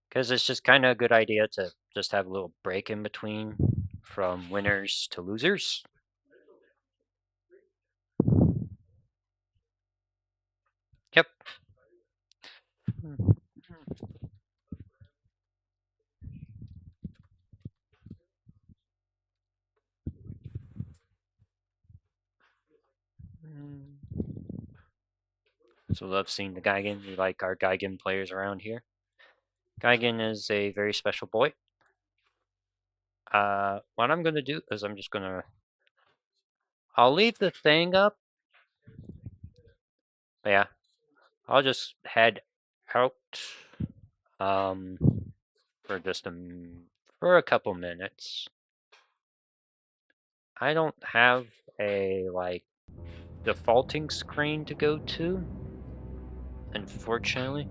Because it's just kind of a good idea to just have a little break in between from winners to losers. Yep. So love seeing the Geigen. We like our Geigen players around here. Geigen is a very special boy. What I'm going to do is I'm just going to. I'll leave the thing up. But yeah. I'll just head out for just for a couple minutes. I don't have a like defaulting screen to go to, unfortunately.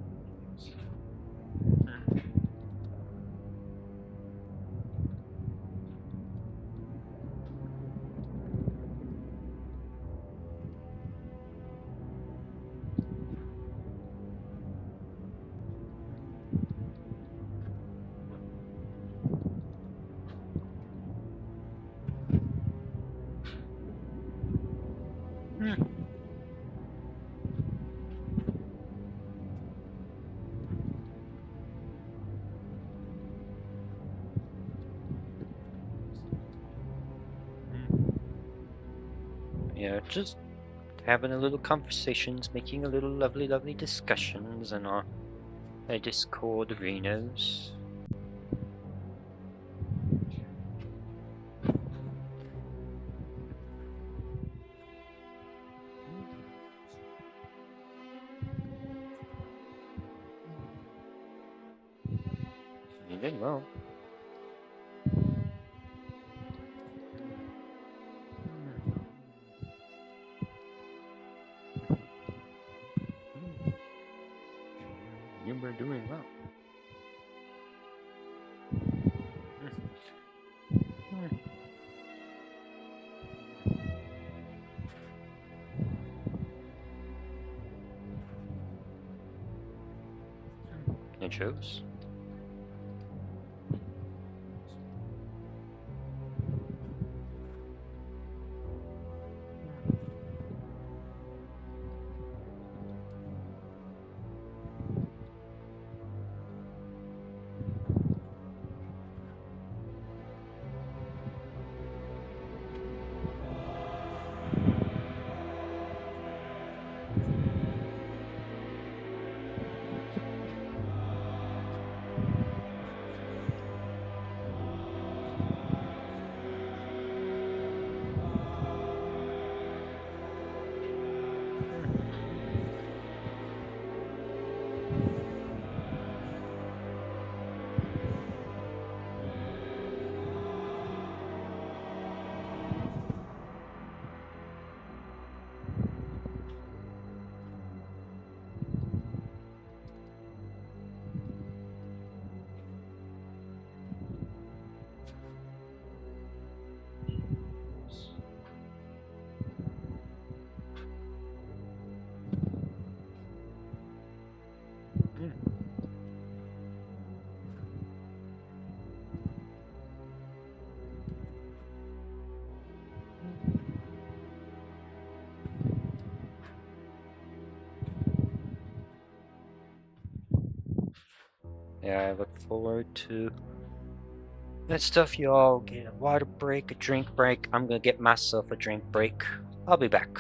Yeah, just having a little conversations, making a little lovely discussions in our Discord arenas. You did well. You were doing well. It shows. Yeah, I look forward to that stuff. You all get a water break, a drink break. I'm gonna get myself a drink break. I'll be back.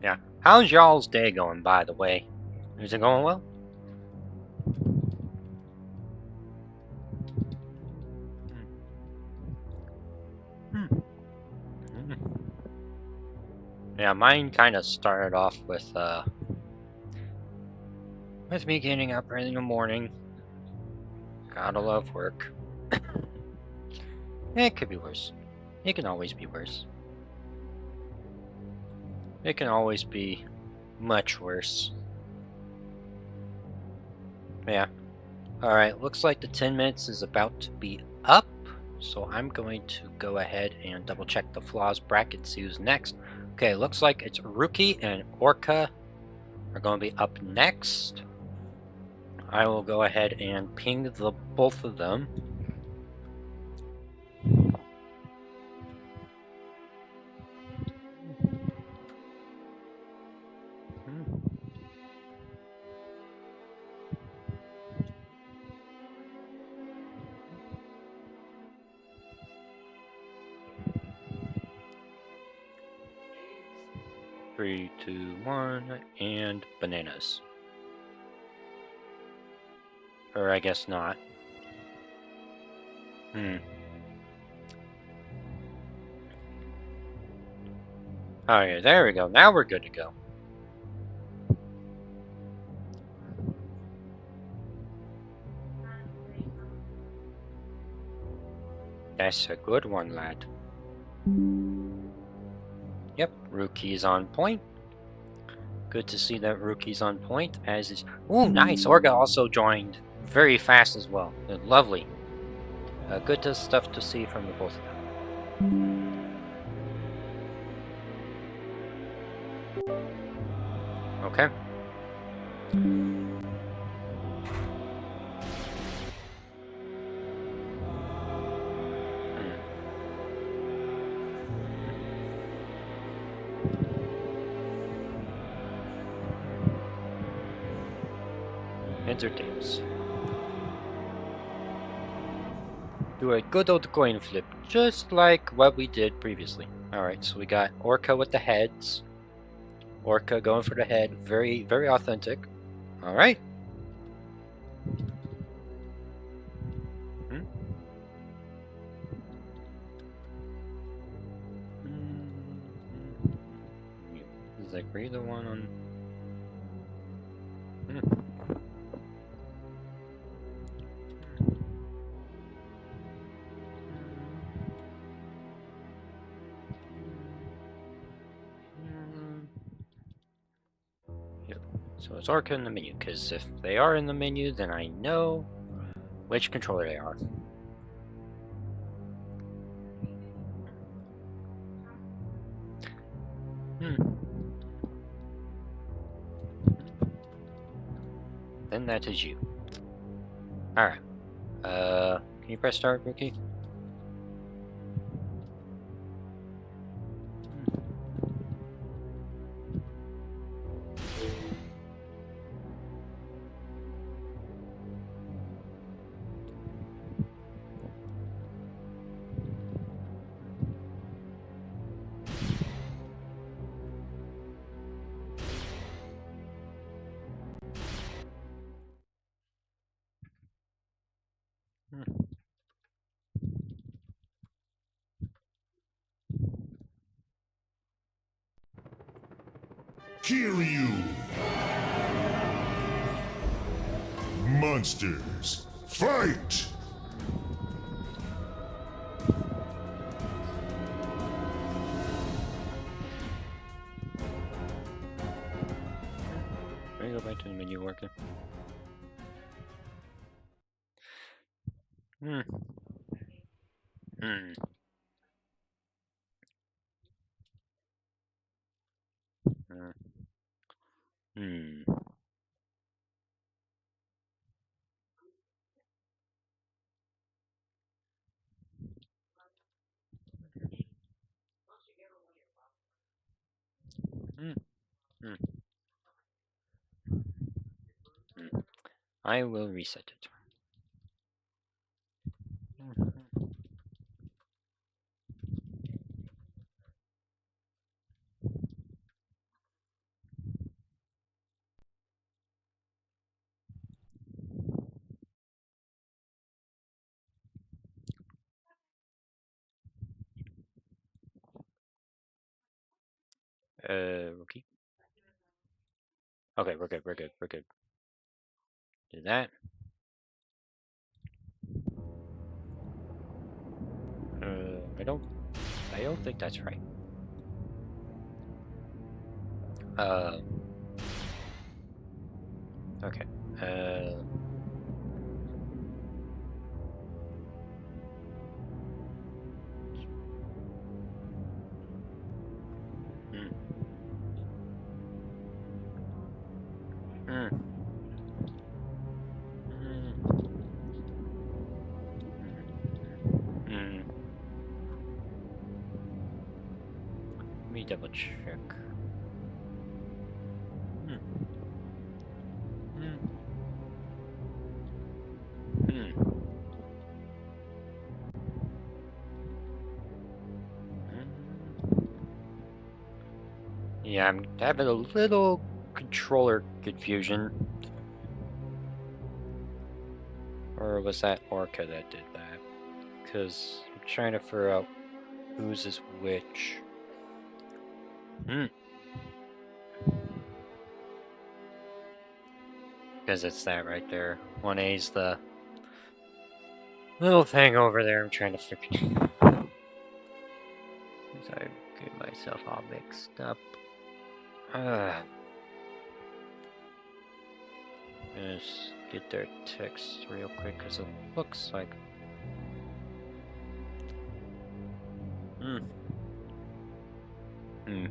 Yeah. How's y'all's day going, by the way? Is it going well? Yeah, mine kind of started off with me getting up early in the morning. Gotta love work. It could be worse. It can always be worse. It can always be much worse. Yeah. Alright, looks like the 10 minutes is about to be up. So I'm going to go ahead and double check the flaws bracket, see who's next. Okay, looks like it's Ruikii and Orca are going to be up next. I will go ahead and ping the both of them. Three, two, one, and bananas. Or I guess not. Okay, there we go. Now we're good to go. That's a good one, lad. Yep, Ruikii's on point. Good to see that Ruikii's on point, as is... Ooh, nice! Orca also joined very fast as well. Lovely. Good stuff to see from the both of them. Okay. Heads or tails? Do a good old coin flip, just like what we did previously. Alright, so we got Orca with the heads. Orca going for the head. Very, very authentic. Alright. Is that agree the one on... Yep. So it's Orca in the menu, because if they are in the menu, then I know which controller they are. Then that is you. Alright. Can you press start, Ruikii? Kiryu! Monsters, fight! Let me go back to the menu worker. I will reset it. Rookie. Okay, we're good, we're good, we're good. Do that. I don't think that's right. Okay. Let me double check. Yeah, I'm having a little controller confusion. Or was that Orca that did that? Because I'm trying to figure out whose is which. Because it's that right there. 1A's the little thing over there I'm trying to figure. I get myself all mixed up. Just get their text real quick because it looks like. Hmm. Hmm.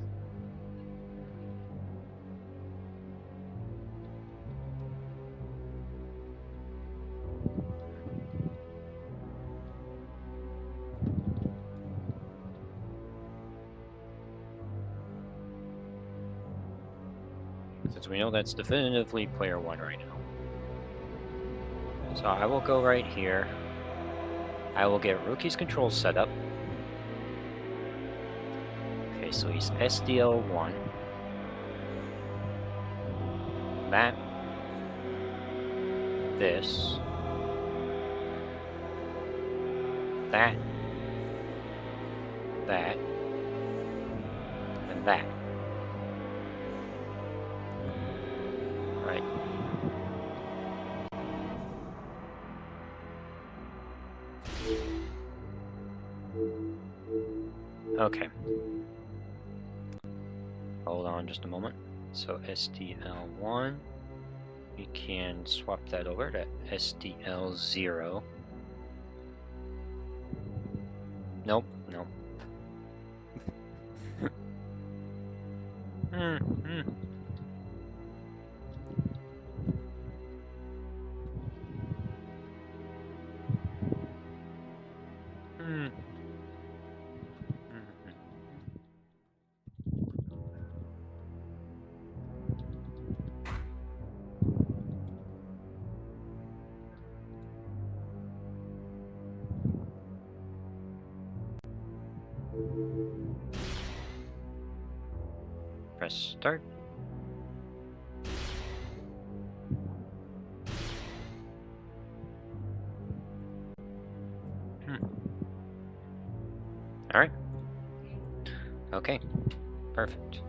Since we know that's definitively player 1 right now. So I will go right here. I will get Ruikii's controls set up. Okay, so he's SDL1. That. This. That. That. And that. Right. Okay. Hold on just a moment. So SDL1, we can swap that over to SDL0. Nope, nope. Press start. Alright. Okay. Perfect.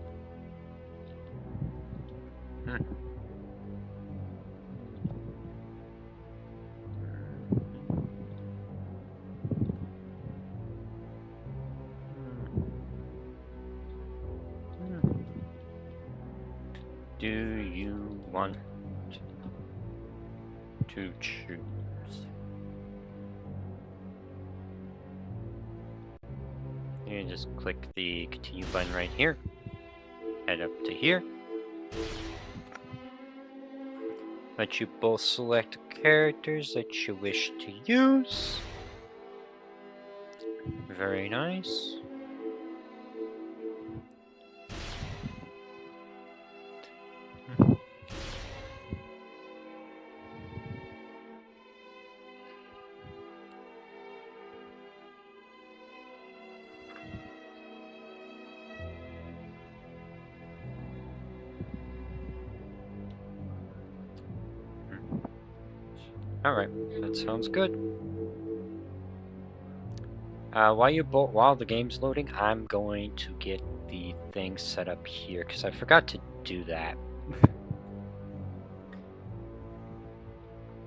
Do you want to choose? You just click the continue button right here. Head up to here. Let you both select characters that you wish to use. Very nice. Alright, that sounds good. While the game's loading, I'm going to get the thing set up here because I forgot to do that.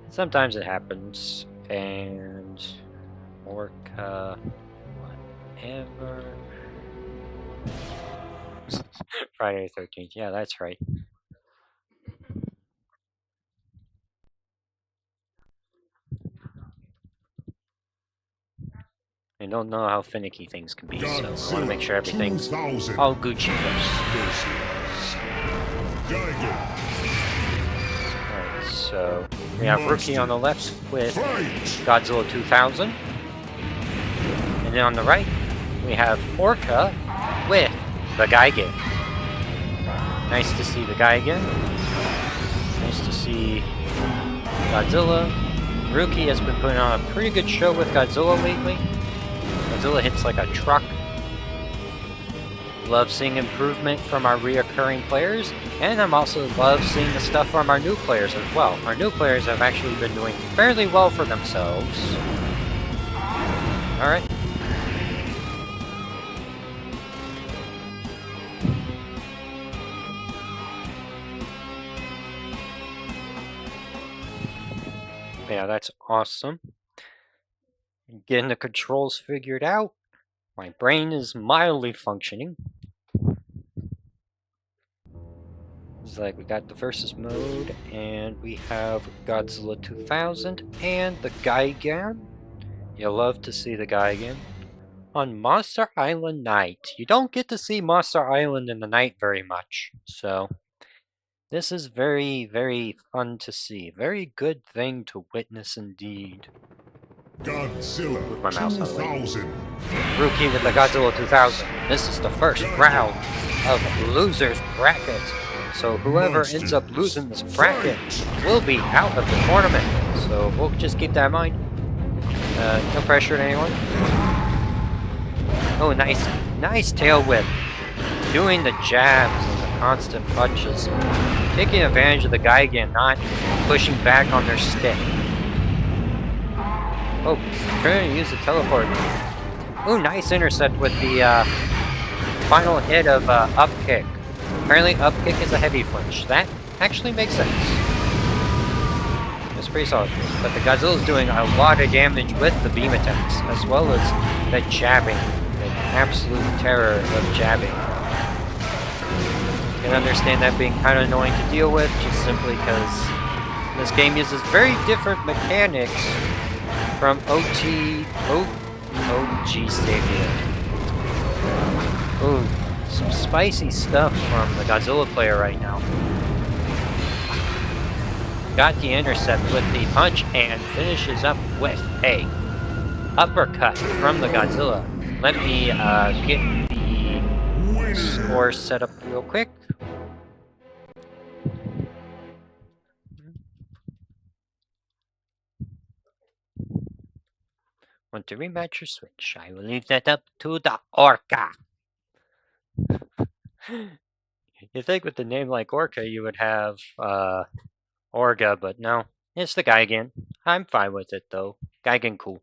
Sometimes it happens, and OrcaWhatever. Friday the 13th. Yeah, that's right. I don't know how finicky things can be, so I want to make sure everything's all Gucci first. Alright, so we have Ruikii on the left with Godzilla 2000. And then on the right, we have Orca with the Gigan. Nice to see the Gigan. Nice to see Godzilla. Ruikii has been putting on a pretty good show with Godzilla lately. Godzilla hits like a truck. Love seeing improvement from our reoccurring players, and I'm also love seeing the stuff from our new players as well. Our new players have actually been doing fairly well for themselves. Alright. Yeah, that's awesome. Getting the controls figured out. My brain is mildly functioning. It's like we got the versus mode, and we have Godzilla 2000 and the Gigan. You love to see the Gigan. On Monster Island Night. You don't get to see Monster Island in the night very much, so this is very, very fun to see. Very good thing to witness indeed. Godzilla Move my mouse out of the way. 2000. Ruikii with the Godzilla 2000. This is the first round of losers bracket. So whoever ends up losing this bracket will be out of the tournament. So we'll just keep that in mind. No pressure to anyone. Oh, nice tail whip. Doing the jabs and the constant punches. Taking advantage of the guy again, not pushing back on their stick. Oh, trying to use the teleport. Oh, nice intercept with the final hit of up kick. Apparently up kick is a heavy flinch. That actually makes sense. It's pretty solid. But the Godzilla's doing a lot of damage with the beam attacks, as well as the jabbing. The absolute terror of jabbing. You can understand that being kind of annoying to deal with, just simply because this game uses very different mechanics from OG Savior. Ooh, some spicy stuff from the Godzilla player right now. Got the intercept with the punch and finishes up with a uppercut from the Godzilla. Let me get the score set up real quick. Want to rematch or switch? I will leave that up to the Orca. You think with the name like Orca you would have Orga, but no. It's the Gigan. I'm fine with it though. Gigan cool.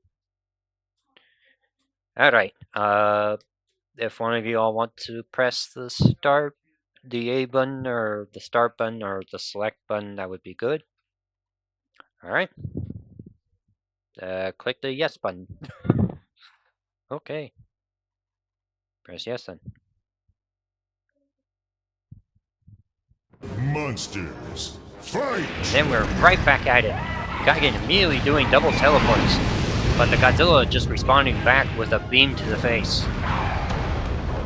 Alright. If one of you all want to press the A button or the start button or the select button, that would be good. Alright. Click the yes button. Okay. Press yes then. Monsters, fight! Then we're right back at it. Gigan immediately doing double teleports, but the Godzilla just responding back with a beam to the face.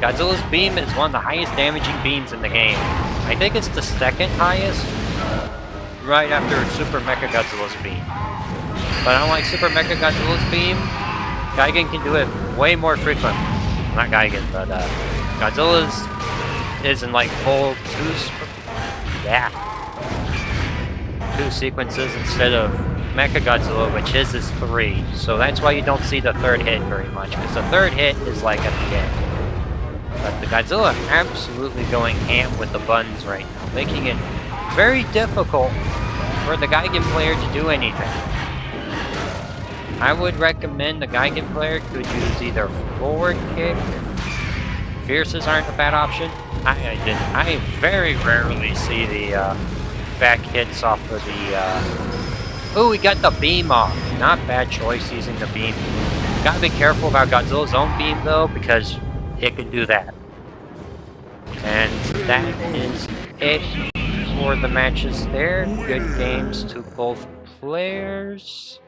Godzilla's beam is one of the highest damaging beams in the game. I think it's the second highest, right after Super Mecha Godzilla's beam. But unlike Super Mecha Godzilla's beam, Gigan can do it way more frequent. Not Gigan, but Godzilla's is in like full two sequences instead of Mechagodzilla, which is 3. So that's why you don't see the third hit very much, because the third hit is like at the end. But the Godzilla absolutely going ham with the buttons right now, making it very difficult for the Gigan player to do anything. I would recommend the Gigan player could use either forward kick. Fierces aren't a bad option. I very rarely see the back hits off of the. Oh, we got the beam off. Not bad choice using the beam. Gotta be careful about Godzilla's own beam though, because it can do that. And that is it for the matches there. Good games to both players.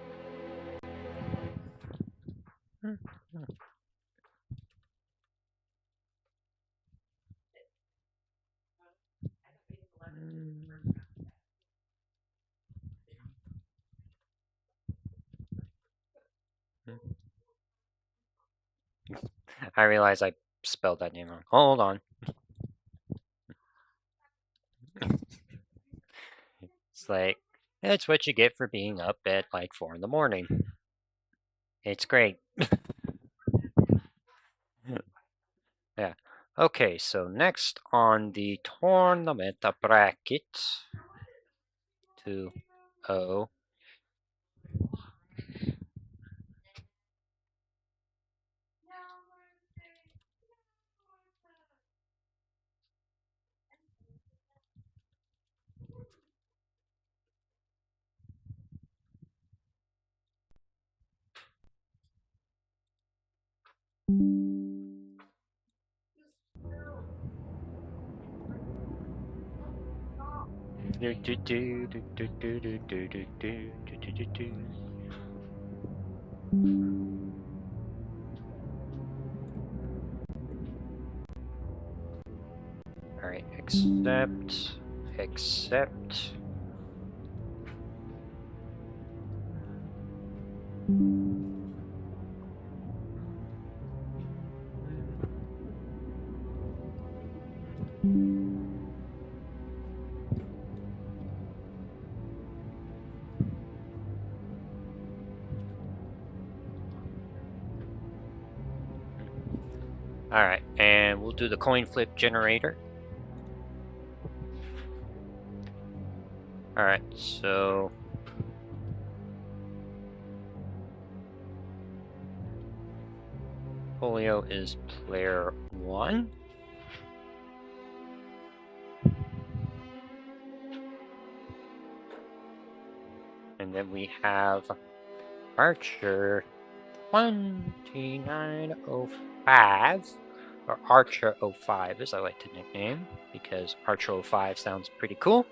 I realize I spelled that name wrong. Hold on. It's like, that's what you get for being up at like 4 in the morning. It's great. Yeah. Okay, so next on the tournament bracket 2-0. Alright, accept. Accept. Alright, and we'll do the coin flip generator. Alright, so Polio is player 1. And then we have Archer 2905, or Archer 05 as I like to nickname, because Archer 05 sounds pretty cool.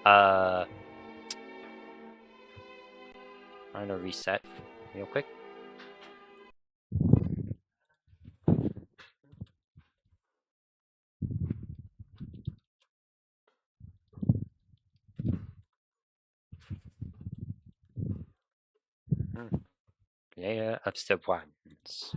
I'm gonna reset real quick. Layer of the ones.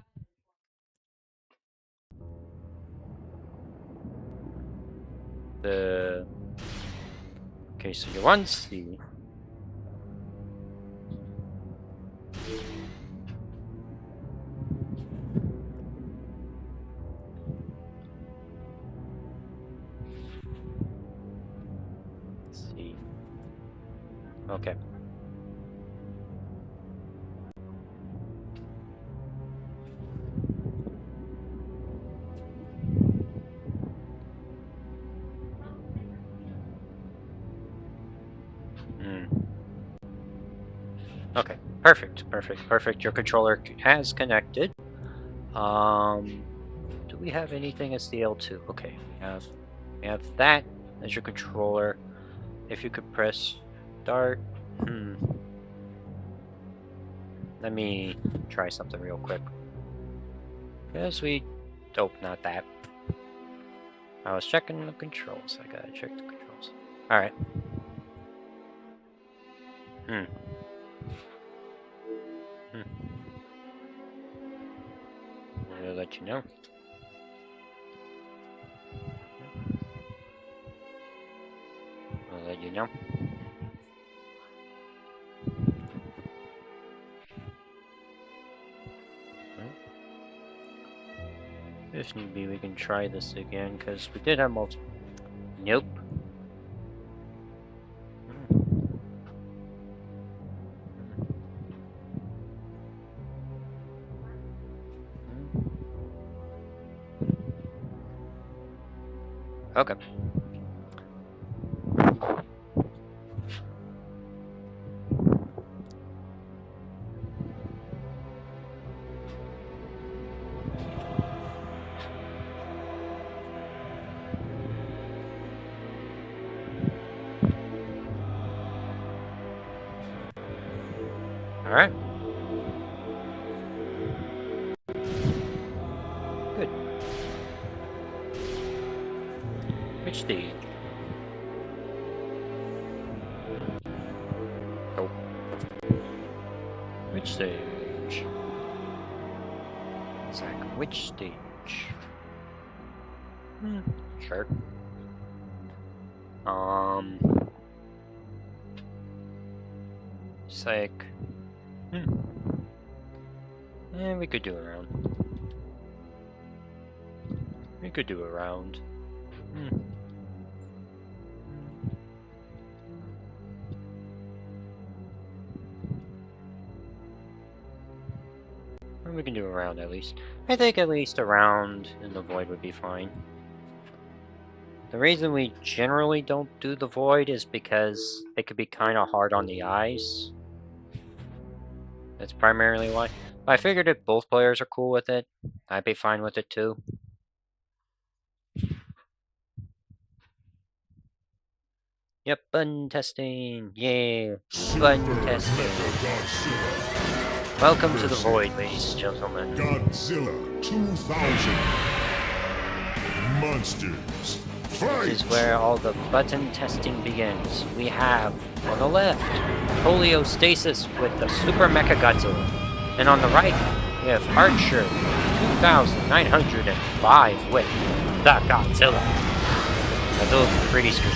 Okay, so you want to see. Let's see. Okay. Okay, perfect. Your controller has connected. Do we have anything as the L2? Okay, we have that as your controller. If you could press start. Let me try something real quick. Nope, not that. I was checking the controls. I gotta check the controls. Alright. I'll let you know. I'll let you know. If need be, we can try this again, because we did have multiple. Nope. Okay. Alright. Good. Which stage? Nope. Which stage? Zach, which stage? Sure. It's like... we could do a round. We could do a round. Or we can do a round at least. I think at least a round in the void would be fine. The reason we generally don't do the void is because it could be kind of hard on the eyes. That's primarily why. But I figured if both players are cool with it, I'd be fine with it too. Yep, button testing. Yeah, Super button testing. Godzilla Welcome to the versus void, ladies and gentlemen. Godzilla 2000. Monsters, fight! This is where all the button testing begins. We have, on the left, Poliostasis with the Super Mecha Godzilla. And on the right, we have Archer 2905 with the Godzilla. Godzilla's pretty screwed.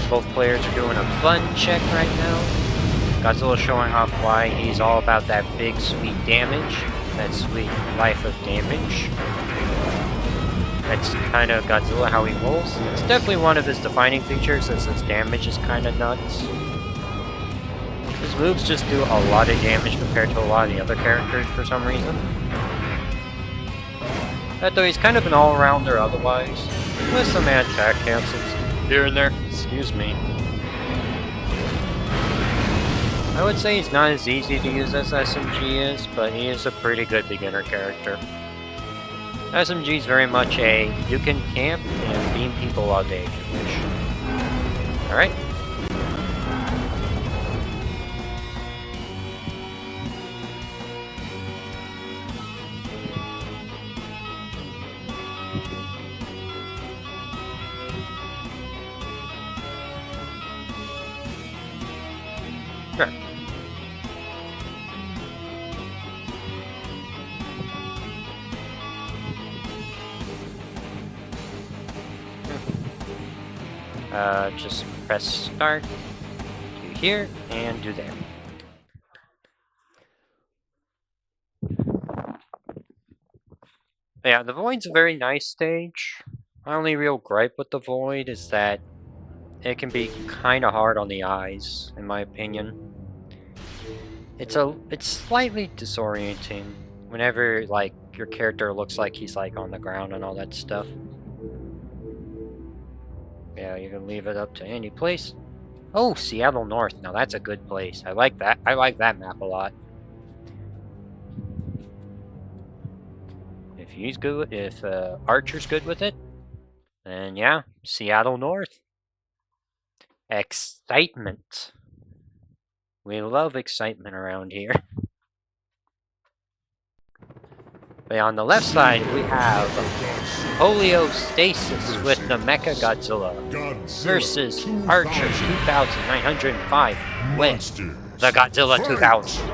Both players are doing a button check right now. Godzilla showing off why he's all about that big sweet damage. That sweet life of damage. That's kind of Godzilla, how he rolls. It's definitely one of his defining features, as his damage is kind of nuts. His moves just do a lot of damage compared to a lot of the other characters for some reason. Though he's kind of an all-rounder otherwise, with some attack cancels here and there. Excuse me. I would say he's not as easy to use as SMG is, but he is a pretty good beginner character. SMG is very much a you can camp and beam people all day if you wish. Alright. Sure. Just press start, do here, and do there. Yeah, the Void's a very nice stage. My only real gripe with the Void is that it can be kind of hard on the eyes, in my opinion. It's slightly disorienting whenever, like, your character looks like he's, like, on the ground and all that stuff. Yeah, you can leave it up to any place. Oh, Seattle North. Now that's a good place. I like that. I like that map a lot. If Archer's good with it, then yeah, Seattle North. Excitement. We love excitement around here. But on the left side, we have Poliostasis with the Mecha Godzilla versus Archer 2905 with the Godzilla 2000.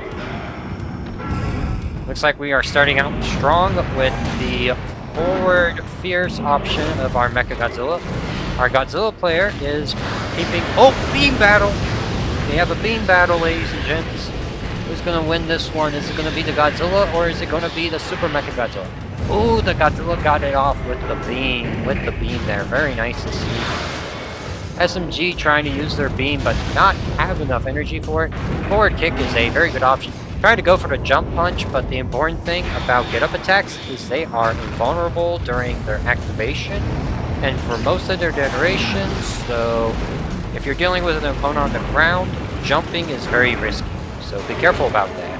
Looks like we are starting out strong with the forward fierce option of our Mecha Godzilla. Our Godzilla player is keeping... Oh, beam battle! We have a beam battle, ladies and gents. Who's going to win this one? Is it going to be the Godzilla, or is it going to be the Super Mecha Godzilla? Oh, the Godzilla got it off with the beam there. Very nice to see. SMG trying to use their beam, but not have enough energy for it. Forward kick is a very good option. Trying to go for the jump punch, but the important thing about get-up attacks is they are invulnerable during their activation and for most of their durations, so if you're dealing with an opponent on the ground, jumping is very risky. So be careful about that.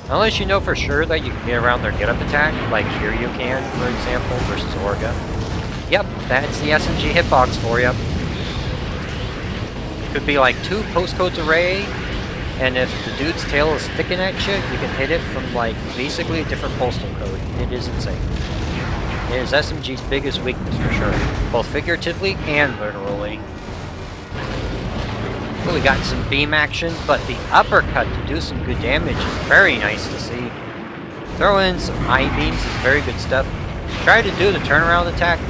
Unless you know for sure that you can get around their get-up attack, like here you can, for example, versus Orga. Yep, that's the SMG hitbox for you. Could be like 2 postcodes array, and if the dude's tail is sticking at you, you can hit it from like basically a different postal code. It is insane. It is SMG's biggest weakness for sure, both figuratively and literally. We got some beam action, but the uppercut to do some good damage is very nice to see. Throw in some high beams is very good stuff. Try to do the turnaround attack.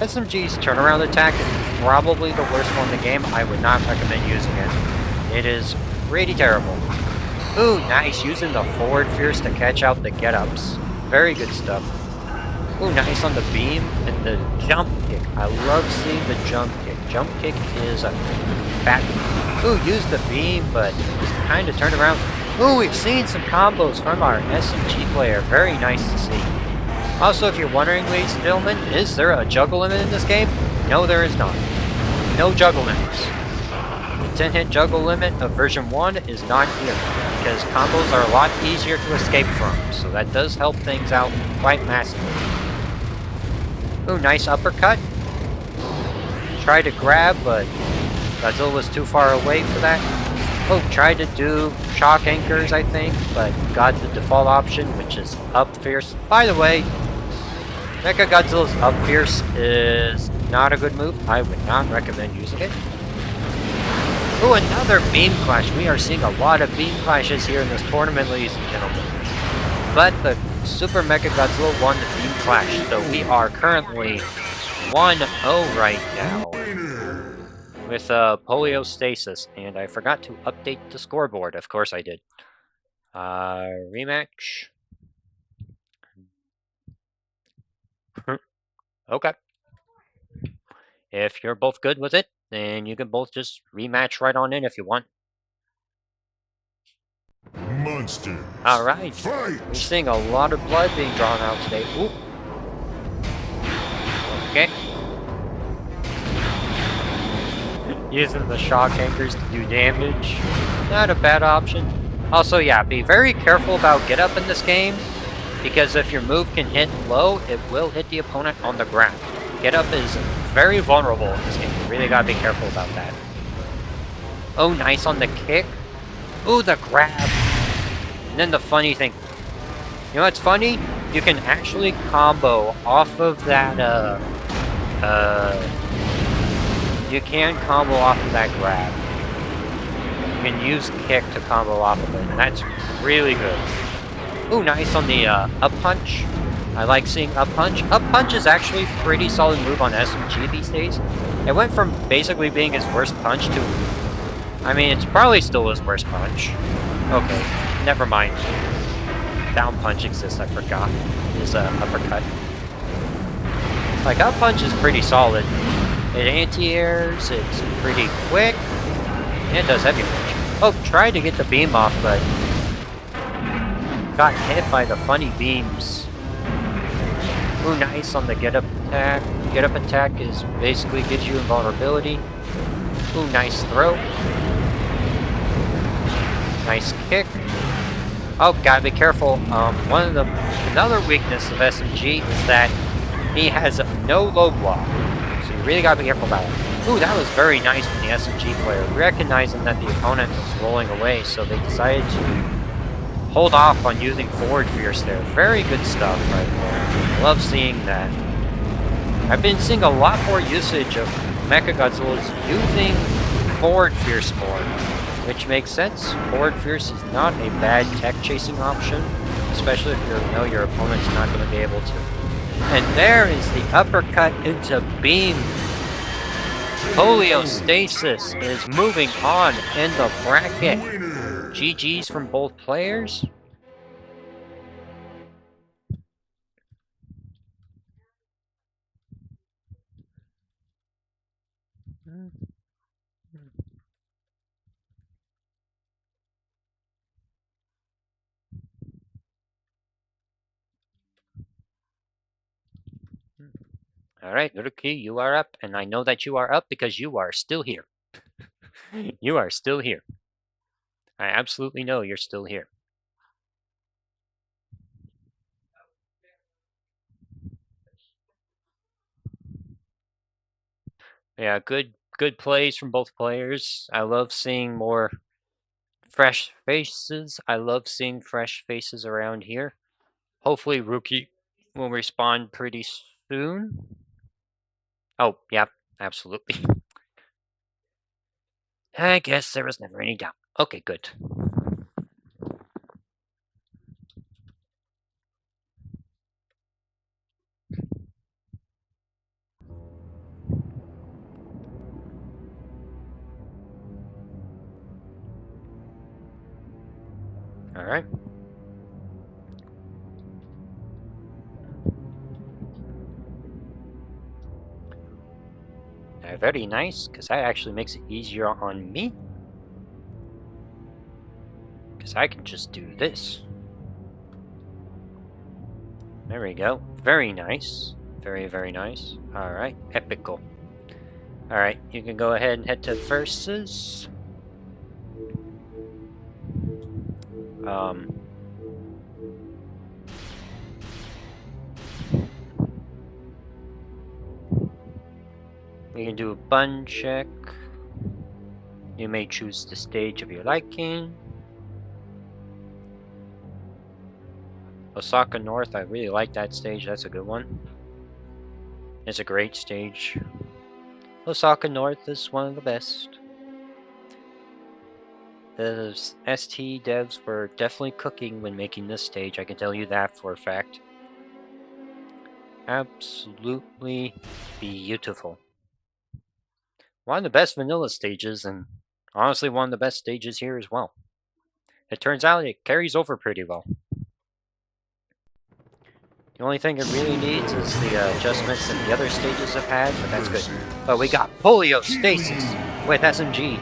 SMG's turnaround attack is probably the worst one in the game. I would not recommend using it. It is pretty terrible. Ooh, nice, using the forward fierce to catch out the get-ups. Very good stuff. Ooh, nice on the beam and the jump kick. I love seeing the jump kick. Jump kick is a fat... Ooh, use the beam, but just kind of turned around. Ooh, we've seen some combos from our SMG player. Very nice to see. Also, if you're wondering, ladies and gentlemen, is there a juggle limit in this game? No, there is not. No juggle limits. The 10-hit juggle limit of version 1 is not here, because combos are a lot easier to escape from, so that does help things out quite massively. Ooh, nice uppercut. tried to grab, but Godzilla was too far away for that. Oh, tried to do shock anchors, I think, but got the default option, which is up fierce. By the way, Mechagodzilla's up fierce is not a good move. I would not recommend using it. Ooh, another beam clash. We are seeing a lot of beam clashes here in this tournament, ladies and gentlemen. But the Super Mechagodzilla won the beam clash, so we are currently 1-0 right now with Poliostasis, and I forgot to update the scoreboard. Of course I did. Rematch. Okay. If you're both good with it, then you can both just rematch right on in if you want. Monsters. Alright. Fight! We're seeing a lot of blood being drawn out today. Ooh. Okay. Using the shock anchors to do damage. Not a bad option. Also, yeah, be very careful about get up in this game, because if your move can hit low, it will hit the opponent on the ground. Get up is very vulnerable in this game. You really gotta be careful about that. Oh, nice on the kick. Ooh, the grab. And then the funny thing. You know what's funny? You can actually combo off of that, you can combo off of that grab. You can use kick to combo off of it, and that's really good. Ooh, nice on the up punch. I like seeing up punch. Up punch is actually a pretty solid move on SMG these days. It went from basically being his worst punch to... I mean, it's probably still his worst punch. Okay, never mind. Down punch exists, I forgot. His uppercut. Like, up punch is pretty solid. It anti-airs, it's pretty quick, and it does heavy punch. Oh, tried to get the beam off, but got hit by the funny beams. Ooh, nice on the get-up attack. Get-up attack is basically gives you invulnerability. Ooh, nice throw. Nice kick. Oh, gotta be careful. Another weakness of SMG is that he has no low block. So you really gotta be careful about it. Ooh, that was very nice from the SMG player, recognizing that the opponent was rolling away, so they decided to hold off on using forward fierce there. Very good stuff right there. Love seeing that. I've been seeing a lot more usage of Mechagodzilla's using forward fierce more, which makes sense. Forward fierce is not a bad tech chasing option, especially if you know your opponent's not going to be able to. And there is the uppercut into beam. Poliostasis is moving on in the bracket. GG's from both players. Alright, Ruikii, you are up, and I know that you are up because you are still here. You are still here. I absolutely know you're still here. Yeah, good plays from both players. I love seeing more fresh faces. I love seeing fresh faces around here. Hopefully Ruikii will respond pretty soon. Oh, yep, absolutely. I guess there was never any doubt. Okay, good. Alright. Very nice, because that actually makes it easier on me. Because I can just do this. There we go. Very nice. Very, very nice. Alright, epical. Alright, you can go ahead and head to versus. We can do a button check. You may choose the stage of your liking. Osaka North, I really like that stage. That's a good one. It's a great stage. Osaka North is one of the best. The ST devs were definitely cooking when making this stage, I can tell you that for a fact. Absolutely beautiful. One of the best vanilla stages, and honestly one of the best stages here as well. It turns out it carries over pretty well. The only thing it really needs is the adjustments that the other stages have had, but that's good. But we got Poliostasis with SMG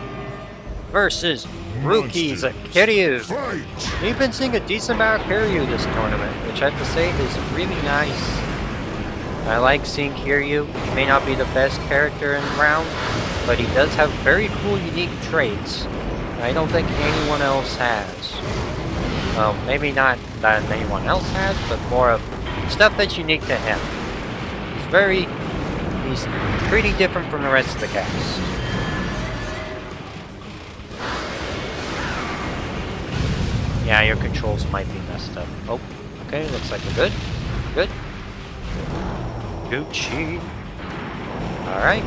versus Ruikii's Kiryu. We've been seeing a decent amount of Kiryu this tournament, which I have to say is really nice. I like seeing Kiryu. He may not be the best character in the round, but he does have very cool, unique traits I don't think anyone else has. Well, maybe not that anyone else has, but more of stuff that's unique to him. He's pretty different from the rest of the cast. Yeah, your controls might be messed up. Oh, okay, looks like we're good. Good. Gucci. Alright.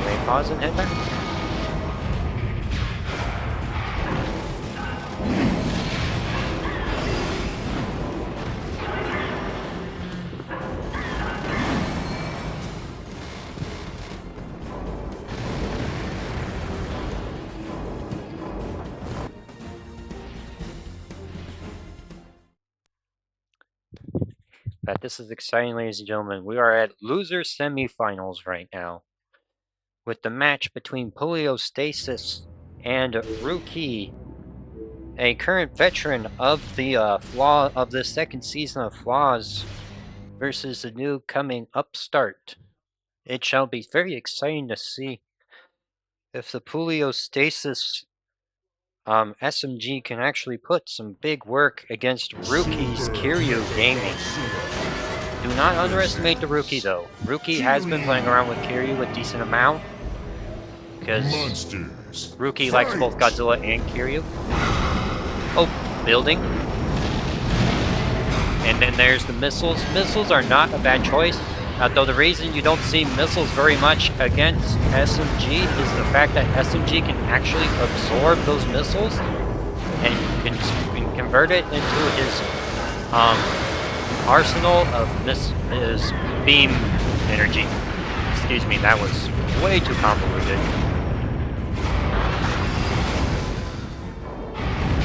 May pause and head back. But this is exciting, ladies and gentlemen. We are at loser semifinals right now, with the match between Poliostasis and Ruikii, a current veteran of the second season of Flaws, versus the new coming upstart. It shall be very exciting to see if the Poliostasis SMG can actually put some big work against Ruikii's Kiryu Gaming. Do not underestimate the Ruikii, though. Ruikii has been playing around with Kiryu a decent amount, because Ruikii likes both Godzilla and Kiryu. Oh, building. And then there's the missiles. Missiles are not a bad choice, though the reason you don't see missiles very much against SMG is the fact that SMG can actually absorb those missiles and can convert it into his arsenal of his beam energy. Excuse me, that was way too convoluted.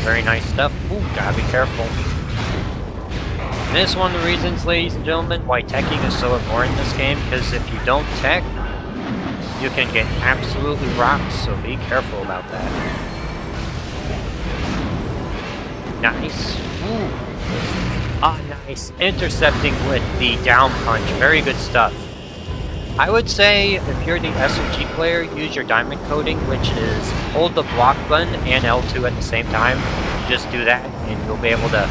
Very nice stuff. Ooh, gotta be careful. And this is one of the reasons, ladies and gentlemen, why teching is so important in this game, because if you don't tech, you can get absolutely rocked, so be careful about that. Nice. Ooh. Ah, nice. Intercepting with the down punch. Very good stuff. I would say, if you're the SMG player, use your diamond coating, which is hold the block button and L2 at the same time. Just do that, and you'll be able to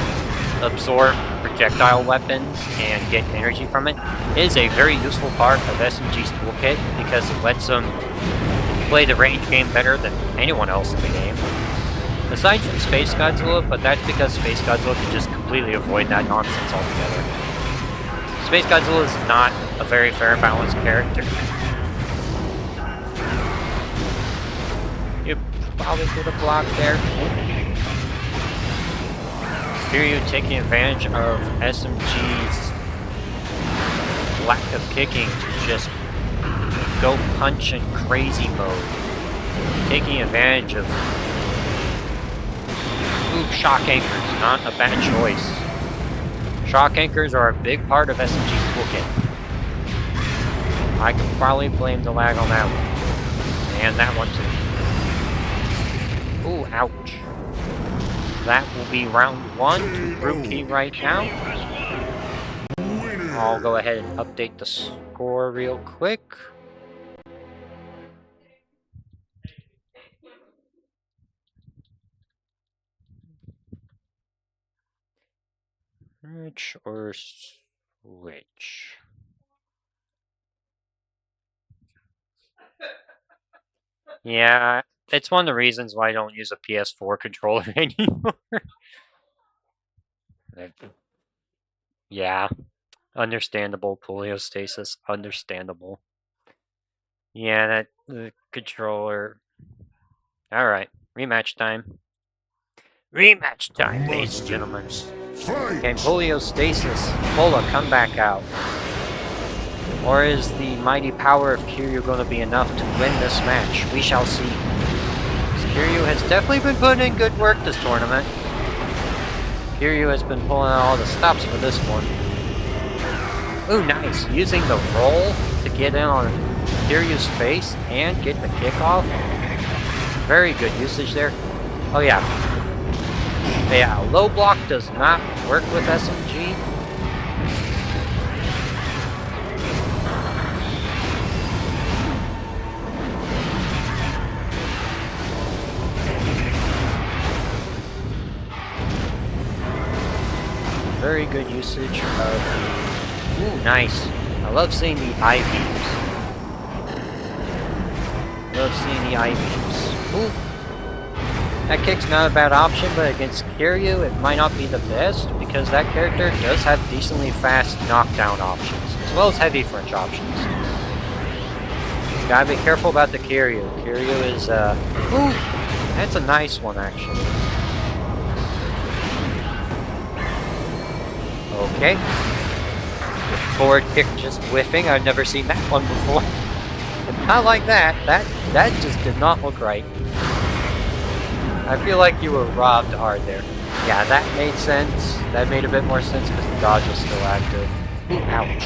absorb projectile weapons and get energy from it. It is a very useful part of SMG's toolkit, because it lets them play the range game better than anyone else in the game. Aside from Space Godzilla, but that's because Space Godzilla can just completely avoid that nonsense altogether. Space Godzilla is not a very fair and balanced character. You probably could have blocked there. Kiryu taking advantage of SMG's lack of kicking to just go punch in crazy mode. Taking advantage of shock anchors, not a bad choice. Shock anchors are a big part of SMG's toolkit. I can probably blame the lag on that one. And that one too. Ooh, ouch. That will be round 1 to Ruikii right now. I'll go ahead and update the score real quick. Which or switch? Yeah, it's one of the reasons why I don't use a PS4 controller anymore. Yeah, understandable. Poliostasis, understandable. Yeah, that the controller. All right, rematch time. Rematch time, ladies and gentlemen. Can Fight! Poliostasis pull a comeback out? Or is the mighty power of Kiryu going to be enough to win this match? We shall see. Kiryu has definitely been putting in good work this tournament. Kiryu has been pulling out all the stops for this one. Ooh, nice. Using the roll to get in on Kiryu's face and get the kickoff. Very good usage there. Oh yeah. Yeah, low block does not work with SMG. Very good usage of the... Ooh, nice. I love seeing the eye beams. Love seeing the eye beams. Ooh. That kick's not a bad option, but against Kiryu, it might not be the best, because that character does have decently fast knockdown options, as well as heavy French options. Gotta be careful about the Kiryu. Kiryu is, ooh! That's a nice one, actually. Okay. Forward kick just whiffing. I've never seen that one before. Not like that. That just did not look right. I feel like you were robbed hard there. Yeah, that made sense. That made a bit more sense because the dodge was still active. Ooh, ouch.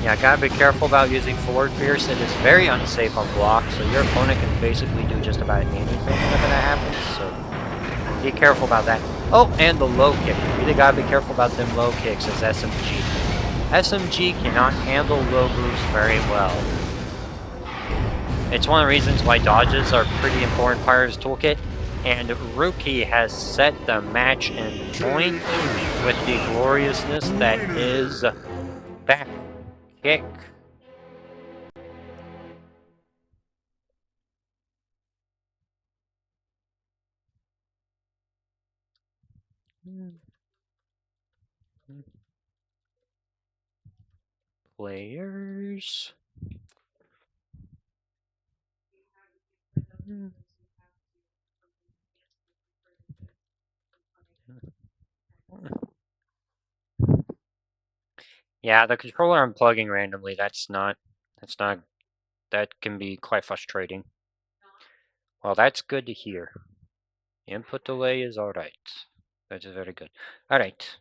Yeah, gotta be careful about using forward fierce. It is very unsafe on block, so your opponent can basically do just about anything whenever that happens, so be careful about that. Oh, and the low kick. Really gotta be careful about them low kicks as SMG. SMG cannot handle low moves very well. It's one of the reasons why dodges are a pretty important part of his toolkit, and Ruikii has set the match in point with the gloriousness that is back kick. Players. Yeah, the controller unplugging randomly, that can be quite frustrating. Well, that's good to hear. Input delay is alright. That is very good. Alright.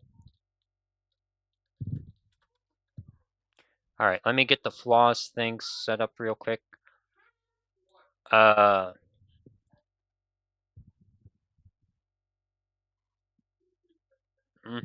Alright, let me get the flaws things set up real quick. Mm. Mm.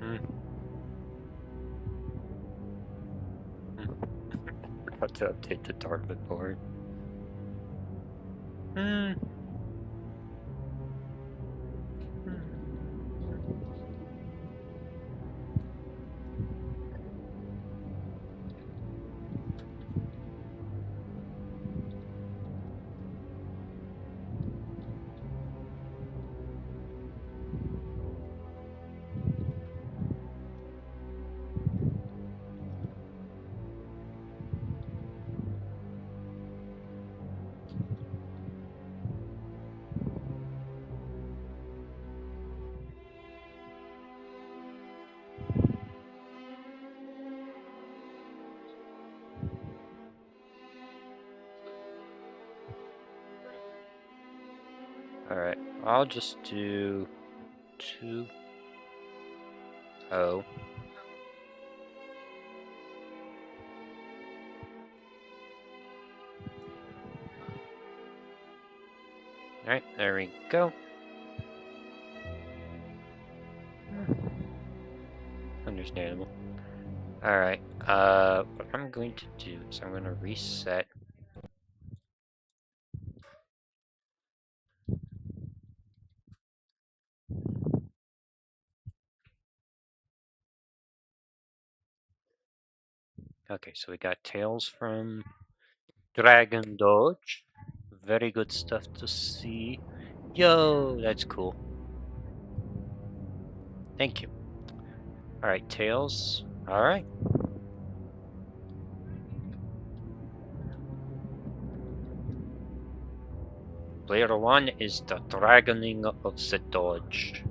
Mm. Forgot to update the tournament board. Mm. Alright, I'll just do 2-0. Alright, there we go. Understandable. Alright, what I'm going to do is I'm going to reset. Okay, so we got Tales from DragonDoge. Very good stuff to see. Yo, that's cool. Thank you. Alright, Tales. Alright. Player 1 is the Dragoning of the Doge.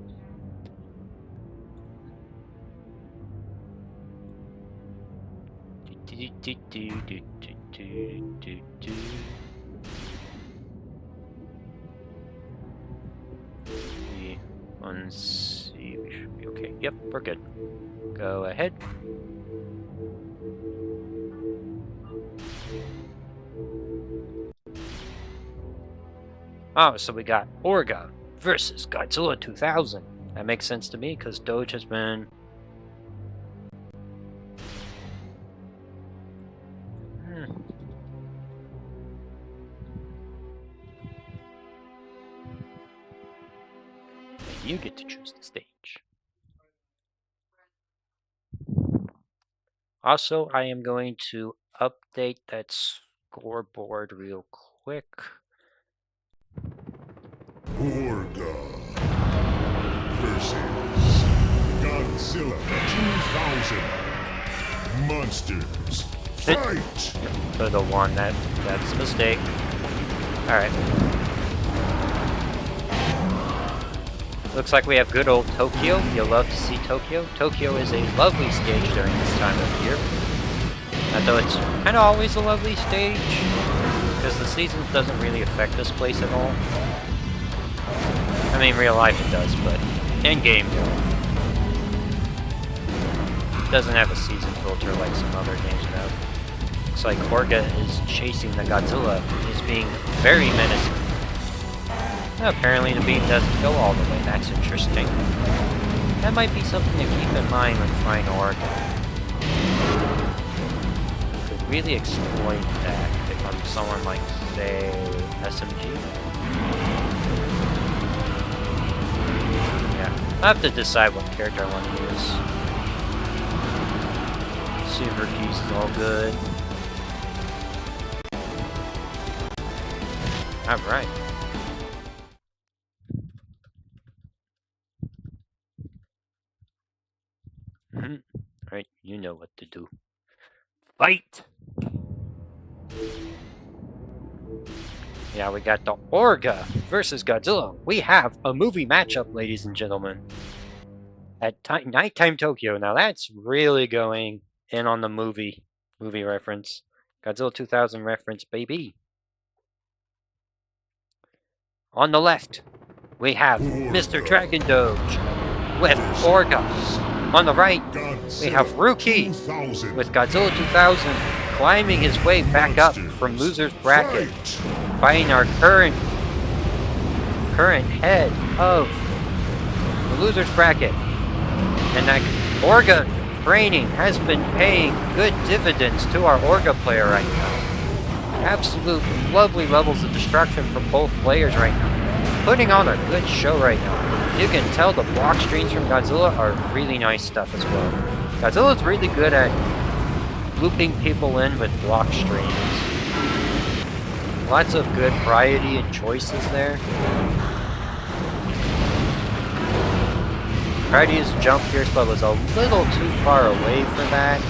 Let's see, we should be okay. Yep, we're good. Go ahead. Oh, so we got Orga versus Godzilla 2000. That makes sense to me because Doge has been... You get to choose the stage. Also, I am going to update that scoreboard real quick. Orga versus Godzilla 2000. Monsters, fight! For the one that's a mistake. Alright. Looks like we have good old Tokyo. You'll love to see Tokyo. Tokyo is a lovely stage during this time of year. Although it's kind of always a lovely stage, because the season doesn't really affect this place at all. I mean, real life it does, but in-game, it doesn't have a season filter like some other games have. Looks like Orga is chasing the Godzilla, is being very menacing. Apparently the beam doesn't go all the way, that's interesting. That might be something to keep in mind when flying Orga. Could really exploit that if I'm someone like, say, SMG. Yeah, I'll have to decide what character I want to use. Super Keys is all good. Alright. Alright, you know what to do. Fight! Yeah, we got the Orga versus Godzilla. We have a movie matchup, ladies and gentlemen. At Nighttime Tokyo. Now that's really going in on the movie reference. Godzilla 2000 reference, baby. On the left, we have MrDragonDoge with Orga. On the right, we have Ruikii with Godzilla 2000 climbing his way back up from loser's bracket, fighting our current head of the loser's bracket. And that Orga training has been paying good dividends to our Orga player right now. Absolute lovely levels of destruction from both players right now. Putting on a good show right now. You can tell the block streams from Godzilla are really nice stuff as well. Godzilla's really good at looping people in with block streams. Lots of good variety and choices there. Tried to use jump pierce, but was a little too far away for that.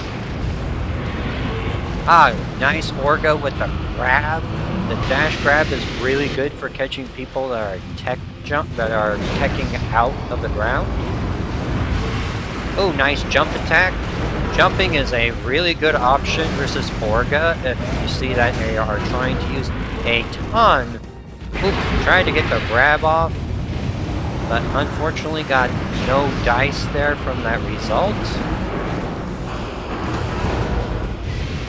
Ah, nice Orga with the grab. The dash grab is really good for catching people that are teching out of the ground. Oh, nice jump attack. Jumping is a really good option versus Orga if you see that they are trying to use a ton. Oop, tried to get the grab off, but unfortunately got no dice there from that result.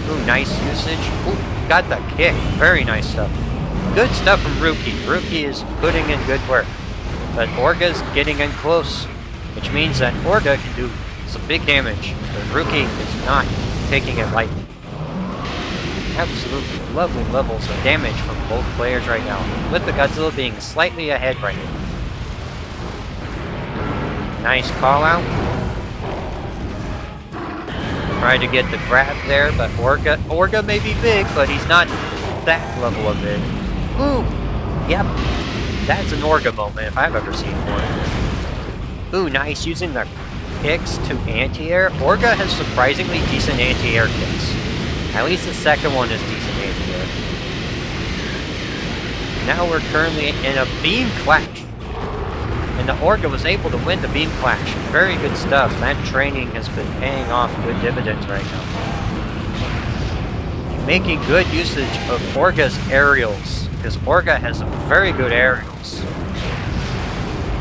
Ooh, nice usage. Ooh, got the kick. Very nice stuff. good stuff from Ruikii. Ruikii is putting in good work. But Orga's getting in close, which means that Orga can do some big damage, but Ruikii is not taking it lightly. Absolutely lovely levels of damage from both players right now, with the Godzilla being slightly ahead right now. Nice call out. Tried to get the grab there, but Orga may be big, but he's not that level of big. Ooh! Yep. That's an Orga moment if I've ever seen one. Ooh, nice using the kicks to anti-air. Orga has surprisingly decent anti-air kicks. At least the second one is decent anti-air. Now we're currently in a beam clash. And the Orga was able to win the beam clash. Very good stuff. That training has been paying off good dividends right now. Making good usage of Orga's aerials, because Orga has some very good aerials.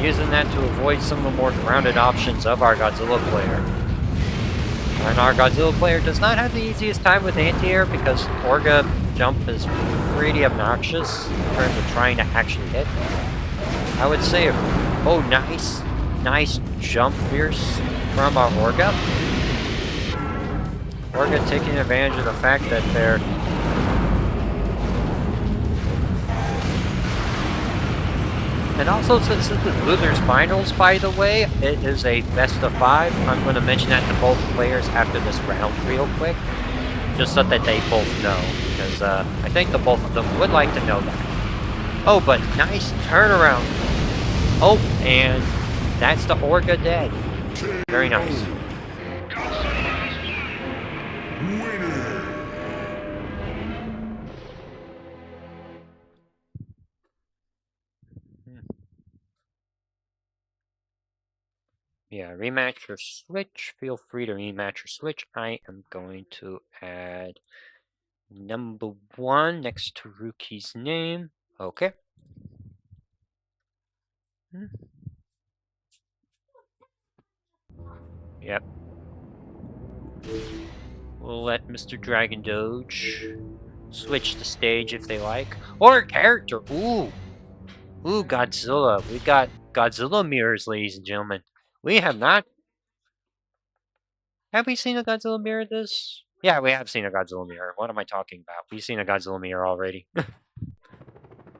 Using that to avoid some of the more grounded options of our Godzilla player. And our Godzilla player does not have the easiest time with anti-air because Orga jump is pretty obnoxious in terms of trying to actually hit. I would say, oh nice, nice jump fierce from our Orga. Orga taking advantage of the fact that they're and also, since this is Losers Finals, by the way, it is a best of 5. I'm going to mention that to both players after this round real quick, just so that they both know, because I think the both of them would like to know that. Oh, but nice turnaround. Oh, and that's the Orga dead. Very nice. Winner. Yeah, rematch your switch. Feel free to rematch your switch. I am going to add number 1 next to Ruikii's name. Okay. Yep. We'll let MrDragonDoge switch the stage if they like. Or character! Ooh! Ooh, Godzilla. We got Godzilla mirrors, ladies and gentlemen. We have not... Have we seen a Godzilla mirror this? Yeah, we have seen a Godzilla mirror. What am I talking about? We've seen a Godzilla mirror already.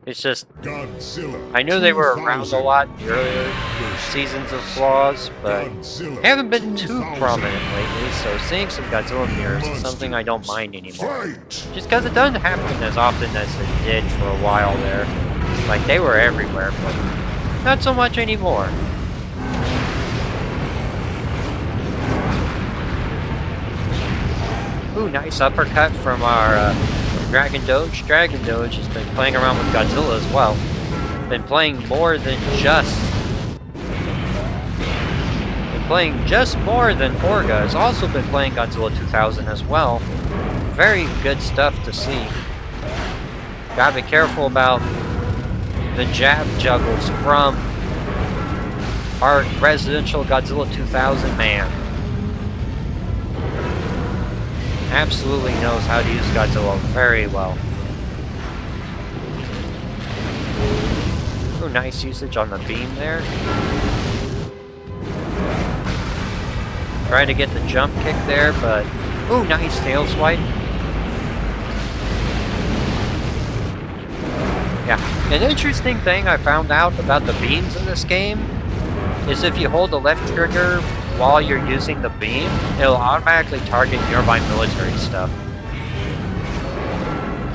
It's just... Godzilla I knew they were 2000 around a lot in the earlier seasons of Flaws, but Godzilla they haven't been too 2000. prominent lately, so seeing some Godzilla mirrors is something I don't mind anymore. Fight. Just because it doesn't happen as often as it did for a while there. Like, they were everywhere, but not so much anymore. Ooh, nice uppercut from our DragonDoge. DragonDoge has been playing around with Godzilla as well. Been playing more than just... playing just more than Orga. Has also been playing Godzilla 2000 as well. Very good stuff to see. Gotta be careful about the jab juggles from our residential Godzilla 2000 man. Absolutely knows how to use Godzilla very well. Ooh, nice usage on the beam there. Trying to get the jump kick there, but... Ooh, nice tail swipe. Yeah, an interesting thing I found out about the beams in this game is if you hold the left trigger while you're using the beam, it'll automatically target nearby military stuff.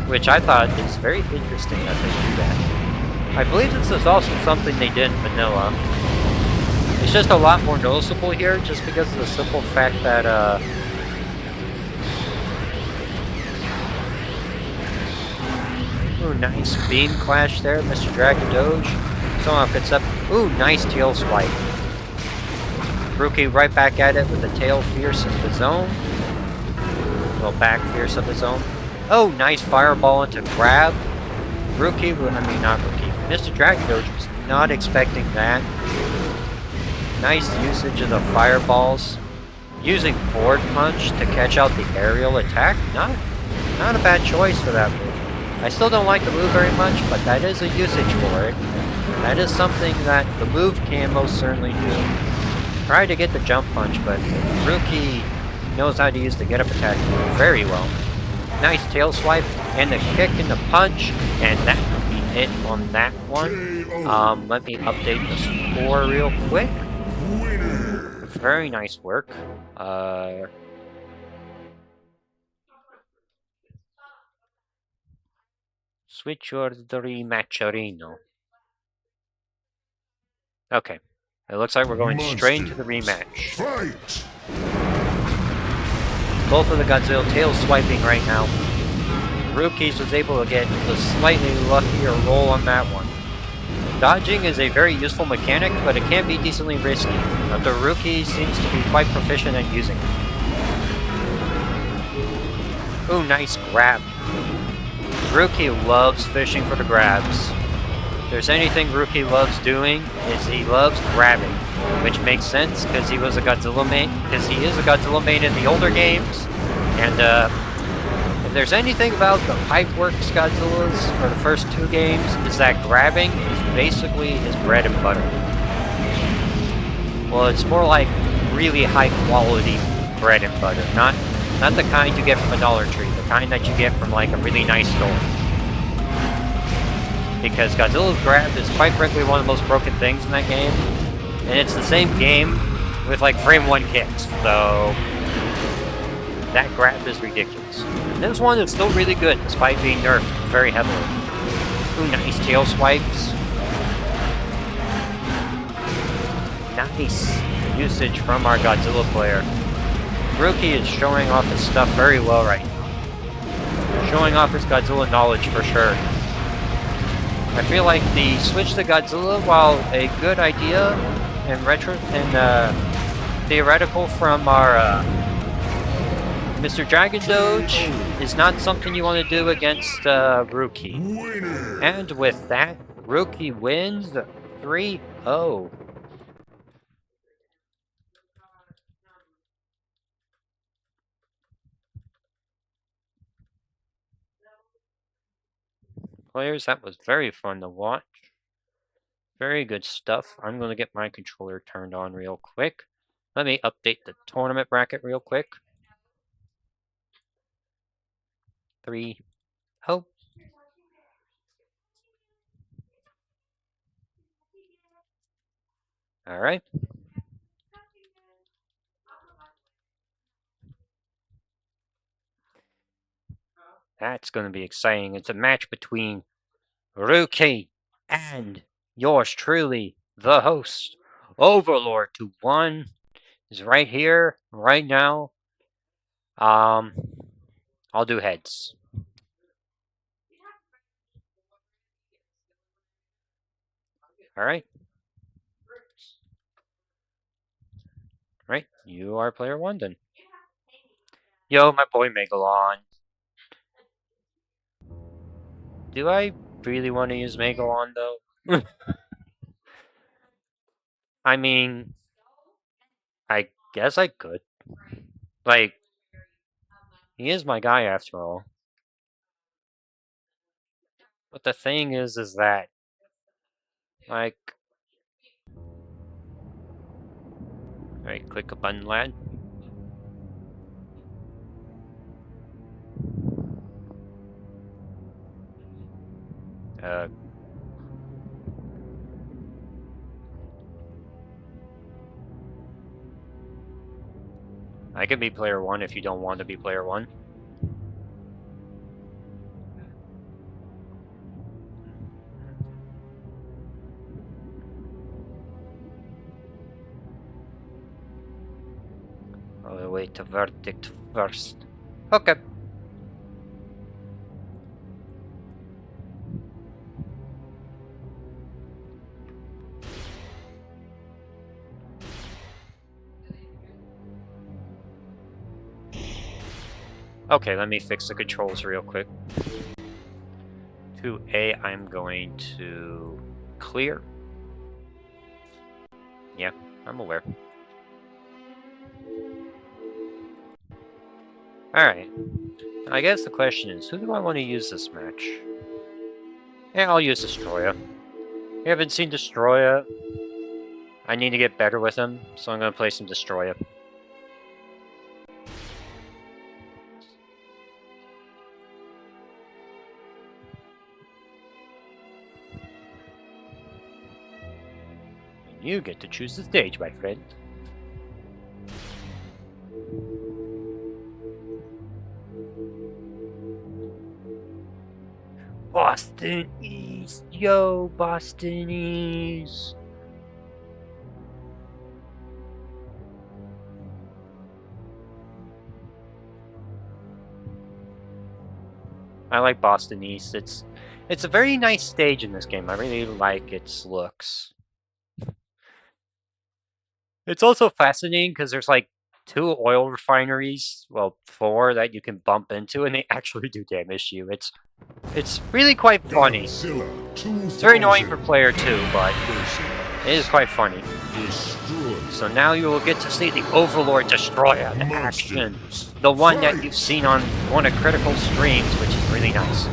Which I thought is very interesting that they do that. I believe this is also something they did in vanilla. It's just a lot more noticeable here, just because of the simple fact that, ooh, nice beam clash there, MrDragonDoge. Somehow picks up, ooh, nice tail swipe. Ruikii right back at it with a tail fierce of his own. Little back fierce of his own. Oh, nice fireball into grab. Ruikii, I mean not Ruikii, MrDragonDoge was not expecting that. Nice usage of the fireballs. Using forward punch to catch out the aerial attack. Not a bad choice for that move. I still don't like the move very much, but that is a usage for it. That is something that the move can most certainly do. Try to get the jump punch, but Ruikii knows how to use the get-up attack very well. Nice tail swipe, and the kick and the punch, and that would be it on that one. Let me update the score real quick. Winner. Very nice work. Switch your rematcherino. Okay. It looks like we're going straight into the rematch. Fight. Both of the Godzilla tail swiping right now. Ruikii was able to get the slightly luckier roll on that one. Dodging is a very useful mechanic, but it can be decently risky. But the Ruikii seems to be quite proficient at using it. Ooh, nice grab. Ruikii loves fishing for the grabs. If there's anything Ruikii loves doing, is he loves grabbing. Which makes sense, because he was a Godzilla main, because he is a Godzilla main in the older games. And if there's anything about the Pipeworks Godzillas for the first two games, is that grabbing is basically his bread and butter. Well, it's more like really high quality bread and butter, not the kind you get from a Dollar Tree, the kind that you get from like a really nice store. Because Godzilla's grab is quite frankly one of the most broken things in that game, and it's the same game with like frame 1 kicks, so that grab is ridiculous. And this one is still really good despite being nerfed very heavily. Ooh, nice tail swipes. Nice usage from our Godzilla player. Ruikii is showing off his stuff very well right now. Showing off his Godzilla knowledge for sure. I feel like the switch to Godzilla, while a good idea and theoretical from our MrDragonDoge, is not something you want to do against Ruikii. Winner. And with that, Ruikii wins 3-0. Players, that was very fun to watch. Very good stuff. I'm going to get my controller turned on real quick. Let me update the tournament bracket real quick. 3-0. Alright. That's going to be exciting. It's a match between Ruikii and yours truly, the host, Overlord to 1 is right here, right now. I'll do heads. Alright. Right, you are player 1 then. Yo, my boy Megalon. Do I really want to use Megalon though? I mean, I guess I could. Like, he is my guy after all. But the thing is that, like... Alright, click a button, lad. I can be player 1 if you don't want to be player 1. I'll wait the verdict first. Okay. Okay, let me fix the controls real quick. To A, I'm going to clear. Yeah, I'm aware. Alright. I guess the question is, who do I want to use this match? And I'll use Destroya. You haven't seen Destroya? I need to get better with him, so I'm gonna play some Destroya. You get to choose the stage, my friend. Boston East, yo, Boston East. I like Boston East. It's a very nice stage in this game. I really like its looks. It's also fascinating because there's like 2 oil refineries, well, 4 that you can bump into, and they actually do damage to you. It's really quite funny. Godzilla It's very annoying for 2000. player 2, but it is quite funny. Destroy So now you will get to see the Overlord Destroyer in action. monsters. The one that Fight! you've seen on one of Critical streams, which is really nice.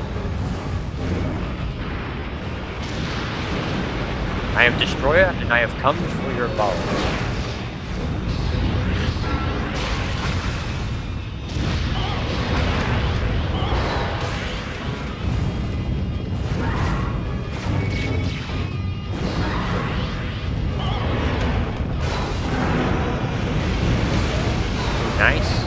I am Destroyer, and I have come for your balls. Nice.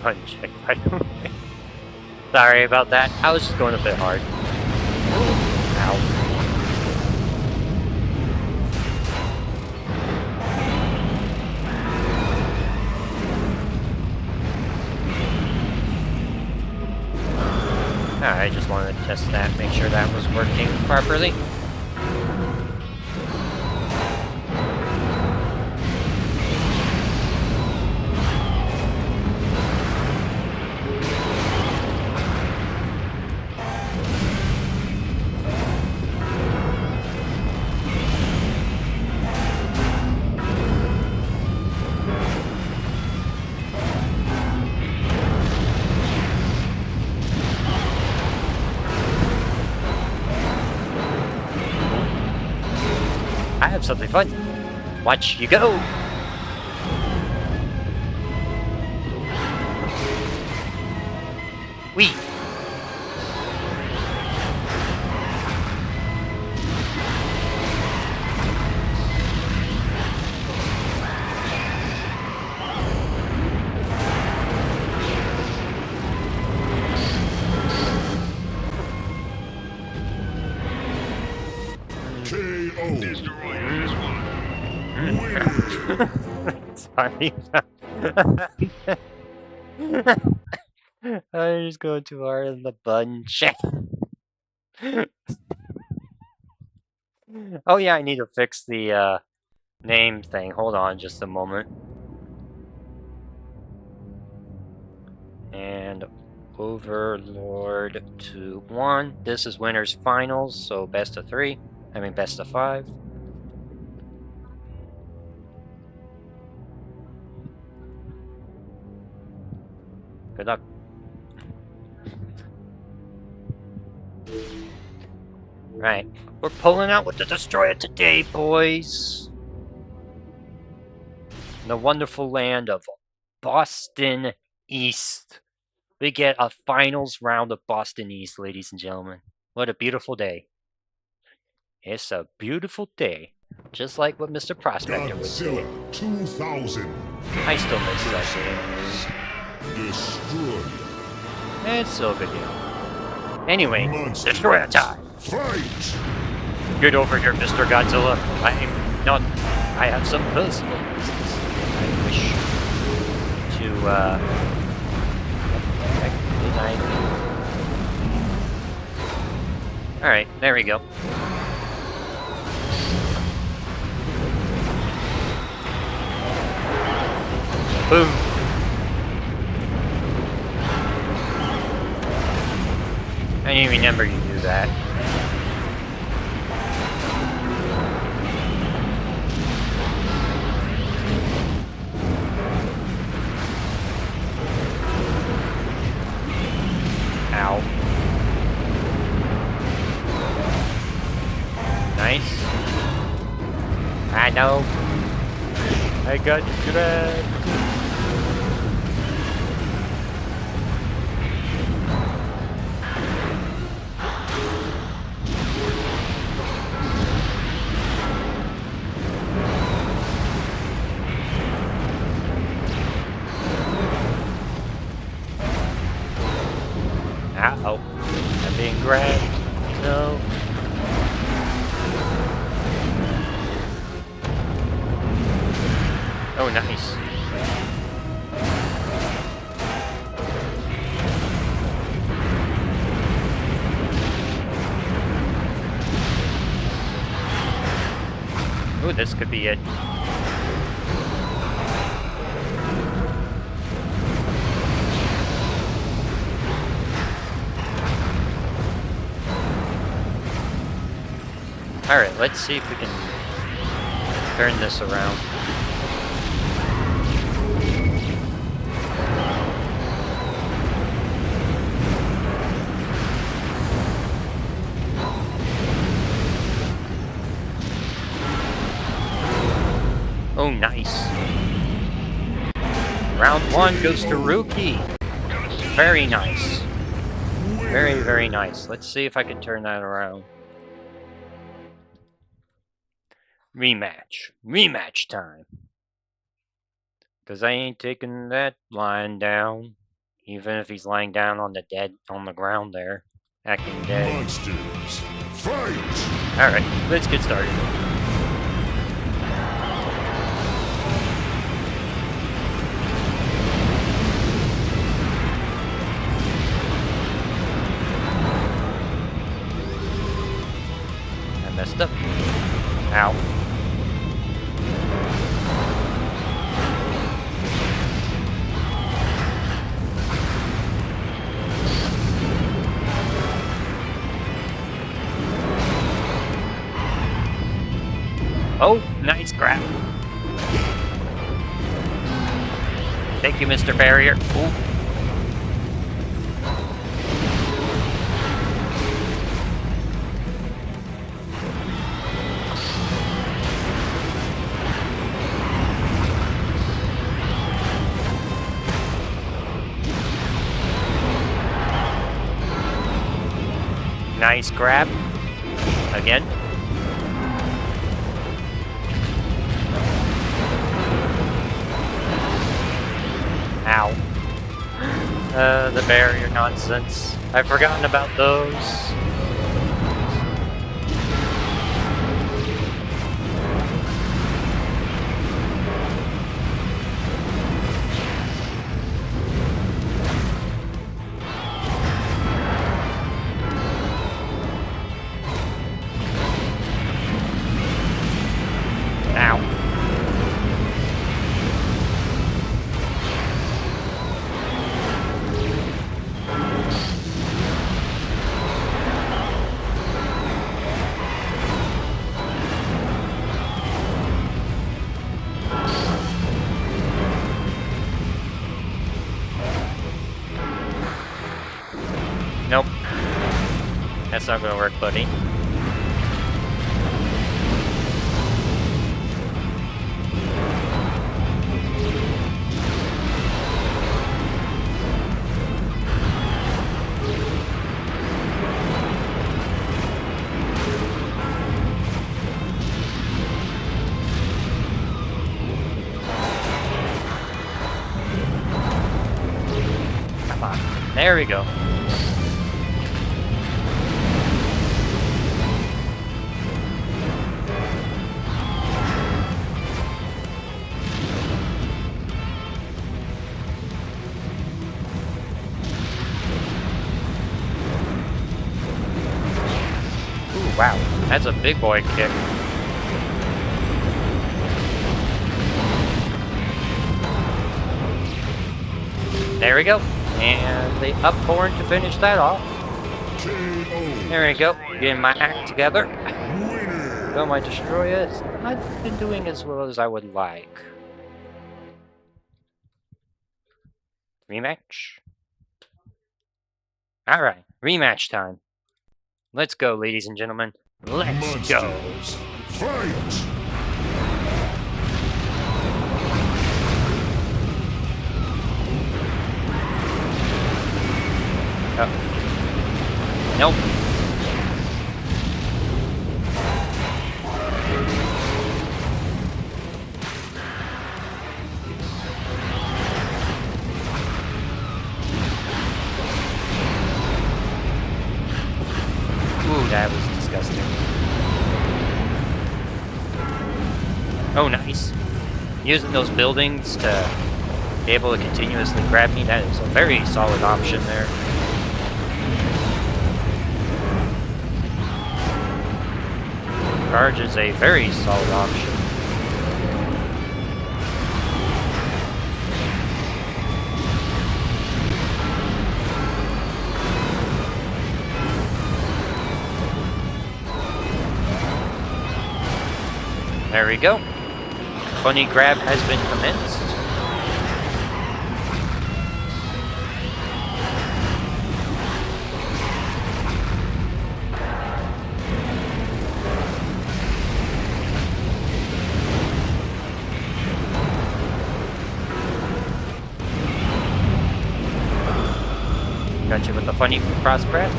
Punch. Sorry about that. I was just going a bit hard. Ow. I just wanted to test that, make sure that was working properly. I have something fun. Watch you go! Wee! KO. Sorry. I just going too hard on the bunch. Oh yeah, I need to fix the name thing. Hold on just a moment. And Overlord to 1. This is winners finals, so best of 3. I mean best of 5. Good luck. Right. We're pulling out with the Destroyer today, boys. In the wonderful land of Boston East. We get a finals round of Boston East, ladies and gentlemen. What a beautiful day. It's a beautiful day. Just like what Mr. Prospector would say. Godzilla 2000. I still miss that game. Destroy It's still a good game. Anyway, monsters. Destroyer time! Fight! Get over here, Mr. Godzilla. I'm not... I have some personal business. I wish to, Alright, there we go. Boom. didn't remember you do that. Ow. Nice. I know. I got dragged. Uh-oh. I'm being grabbed. No. Oh, nice. Ooh, this could be it. Alright, let's see if we can turn this around. Oh, nice. Round 1 goes to Ruikii. Very nice. Very, very nice. Let's see if I can turn that around. Rematch. Rematch time. Because I ain't taking that lying down. Even if he's lying down on the ground there. Acting dead. Monsters, fight! Alright, let's get started. I messed up. Ow. Oh, nice grab. Thank you, Mr. Barrier. Ooh. Nice grab. Again. Ow. The barrier nonsense. I've forgotten about those. Ow. Nope. That's not gonna work, buddy. Come on. There we go. Wow, that's a big boy kick. There we go. And the up forward to finish that off. KO. There we go. Getting my act together. Winner. Though my destroyer has not been doing as well as I would like. Rematch. Alright, rematch time. Let's go, ladies and gentlemen. Let's go. Monsters. Fight. Nope. Ooh, that was disgusting. Oh, nice. Using those buildings to be able to continuously grab me, that is a very solid option there. Charge is a very solid option. There we go. Funny grab has been commenced. Got you with the funny cross grab.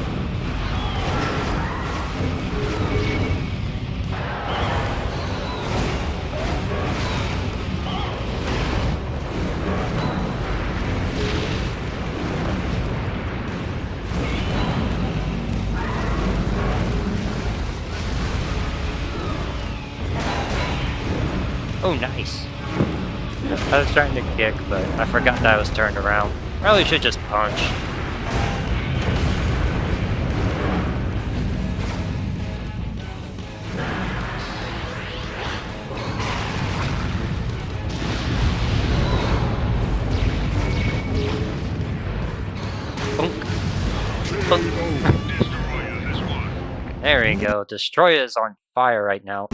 Oh, nice. I was trying to kick, but I forgot that I was turned around. Probably should just punch. There we go. Destroyer is on fire right now.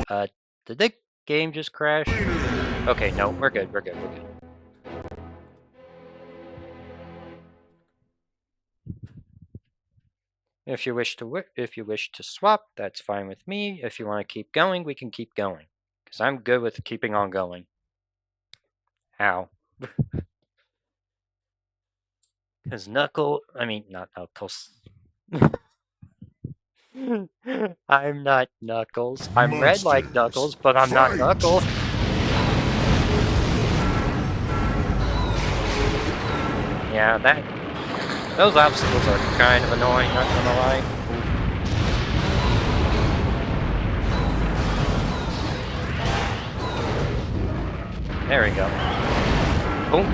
Did the game just crash? Okay, no, we're good. We're good. We're good. If you wish to swap, that's fine with me. If you want to keep going, we can keep going. Because I'm good with keeping on going. Ow. Because not Knuckles. I'm not Knuckles. I'm red like Knuckles, but I'm not Knuckles. Yeah, those obstacles are kind of annoying, not gonna lie. There we go. Boom.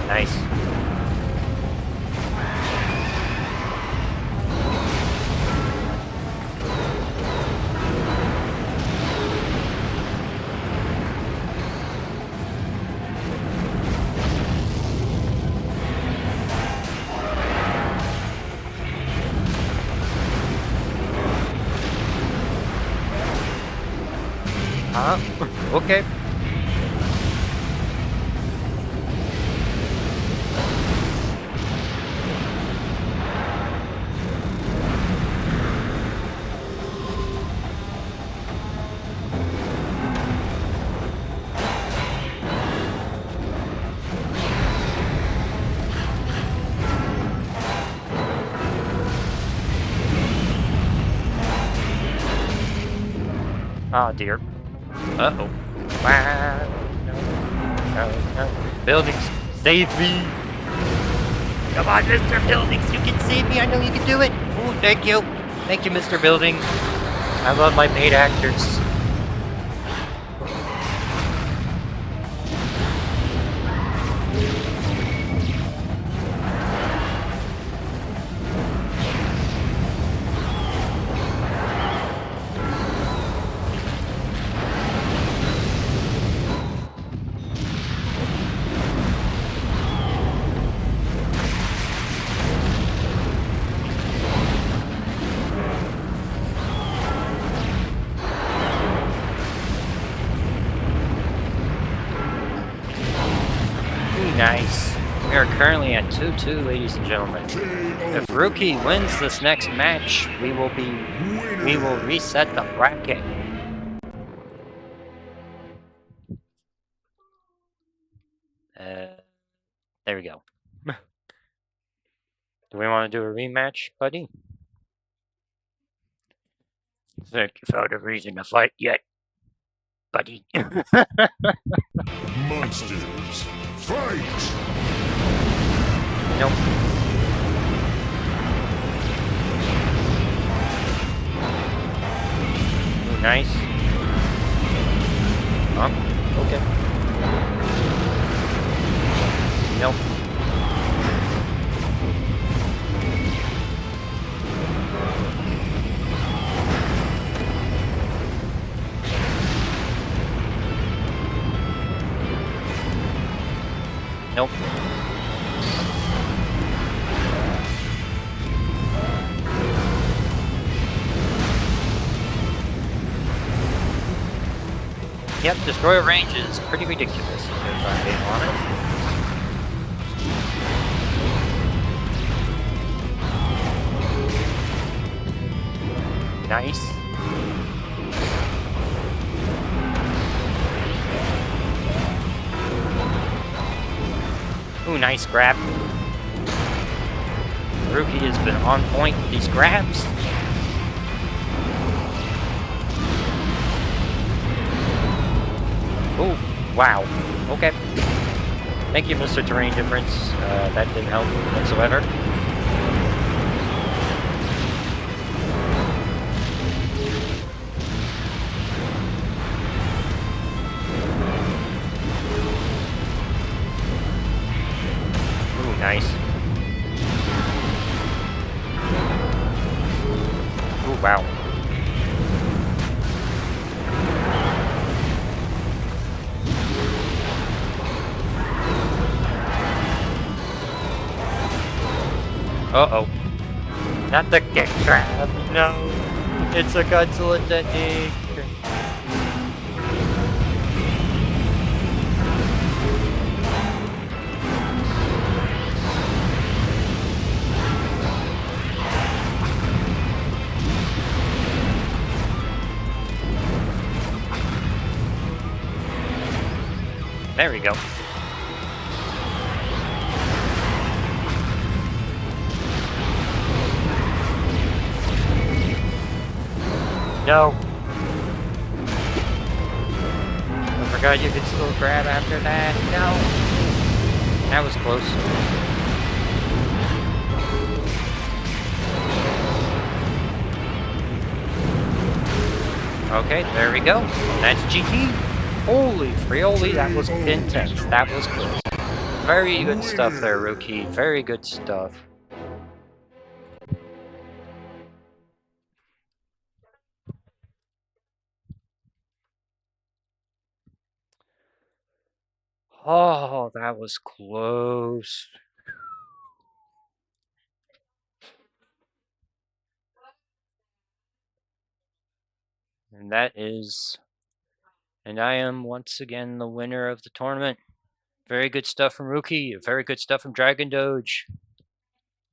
Nice. Okay. Oh dear. Uh-oh. No. Buildings, save me! Come on, Mr. Buildings, you can save me. I know you can do it. Oh, thank you. Thank you, Mr. Building. I love my paid actors. are currently at 2-2, ladies and gentlemen. If Ruikii wins this next match, we will reset the bracket. There we go. Do we want to do a rematch, buddy? Think you found a reason to fight yet, buddy? Monsters, fight! Nope. Ooh, nice. Okay. Nope. Nope. Yep, destroyer range is pretty ridiculous, if I'm being honest. Nice. Ooh, nice grab. Ruikii has been on point with these grabs. Oh, wow. Okay. Thank you, Mr. Terrain Difference. That didn't help whatsoever. Ooh, nice. Ooh, wow. Uh-oh. Not the kick grab, no. It's a Godzilla technique. There we go. No. I forgot you could still grab after that. No. That was close. Okay, there we go. That's GT. Holy frioli, that was intense. That was close. Very good stuff there, Ruikii. Very good stuff. Oh, that was close. And I am once again the winner of the tournament. Very good stuff from Ruikii. Very good stuff from DragonDoge.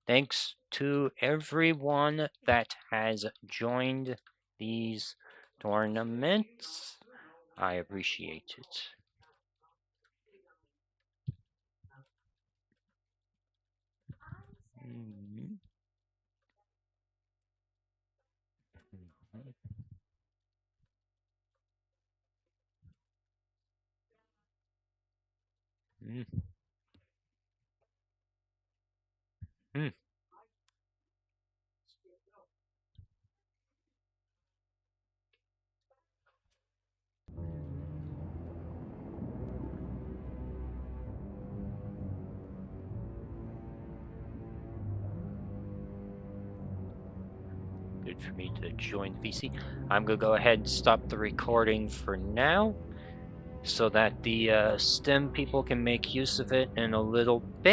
Thanks to everyone that has joined these tournaments. I appreciate it. Mm-hmm. Mm-hmm. Mm-hmm. Good for me to join the VC. I'm going to go ahead and stop the recording for now so that the STEM people can make use of it in a little bit.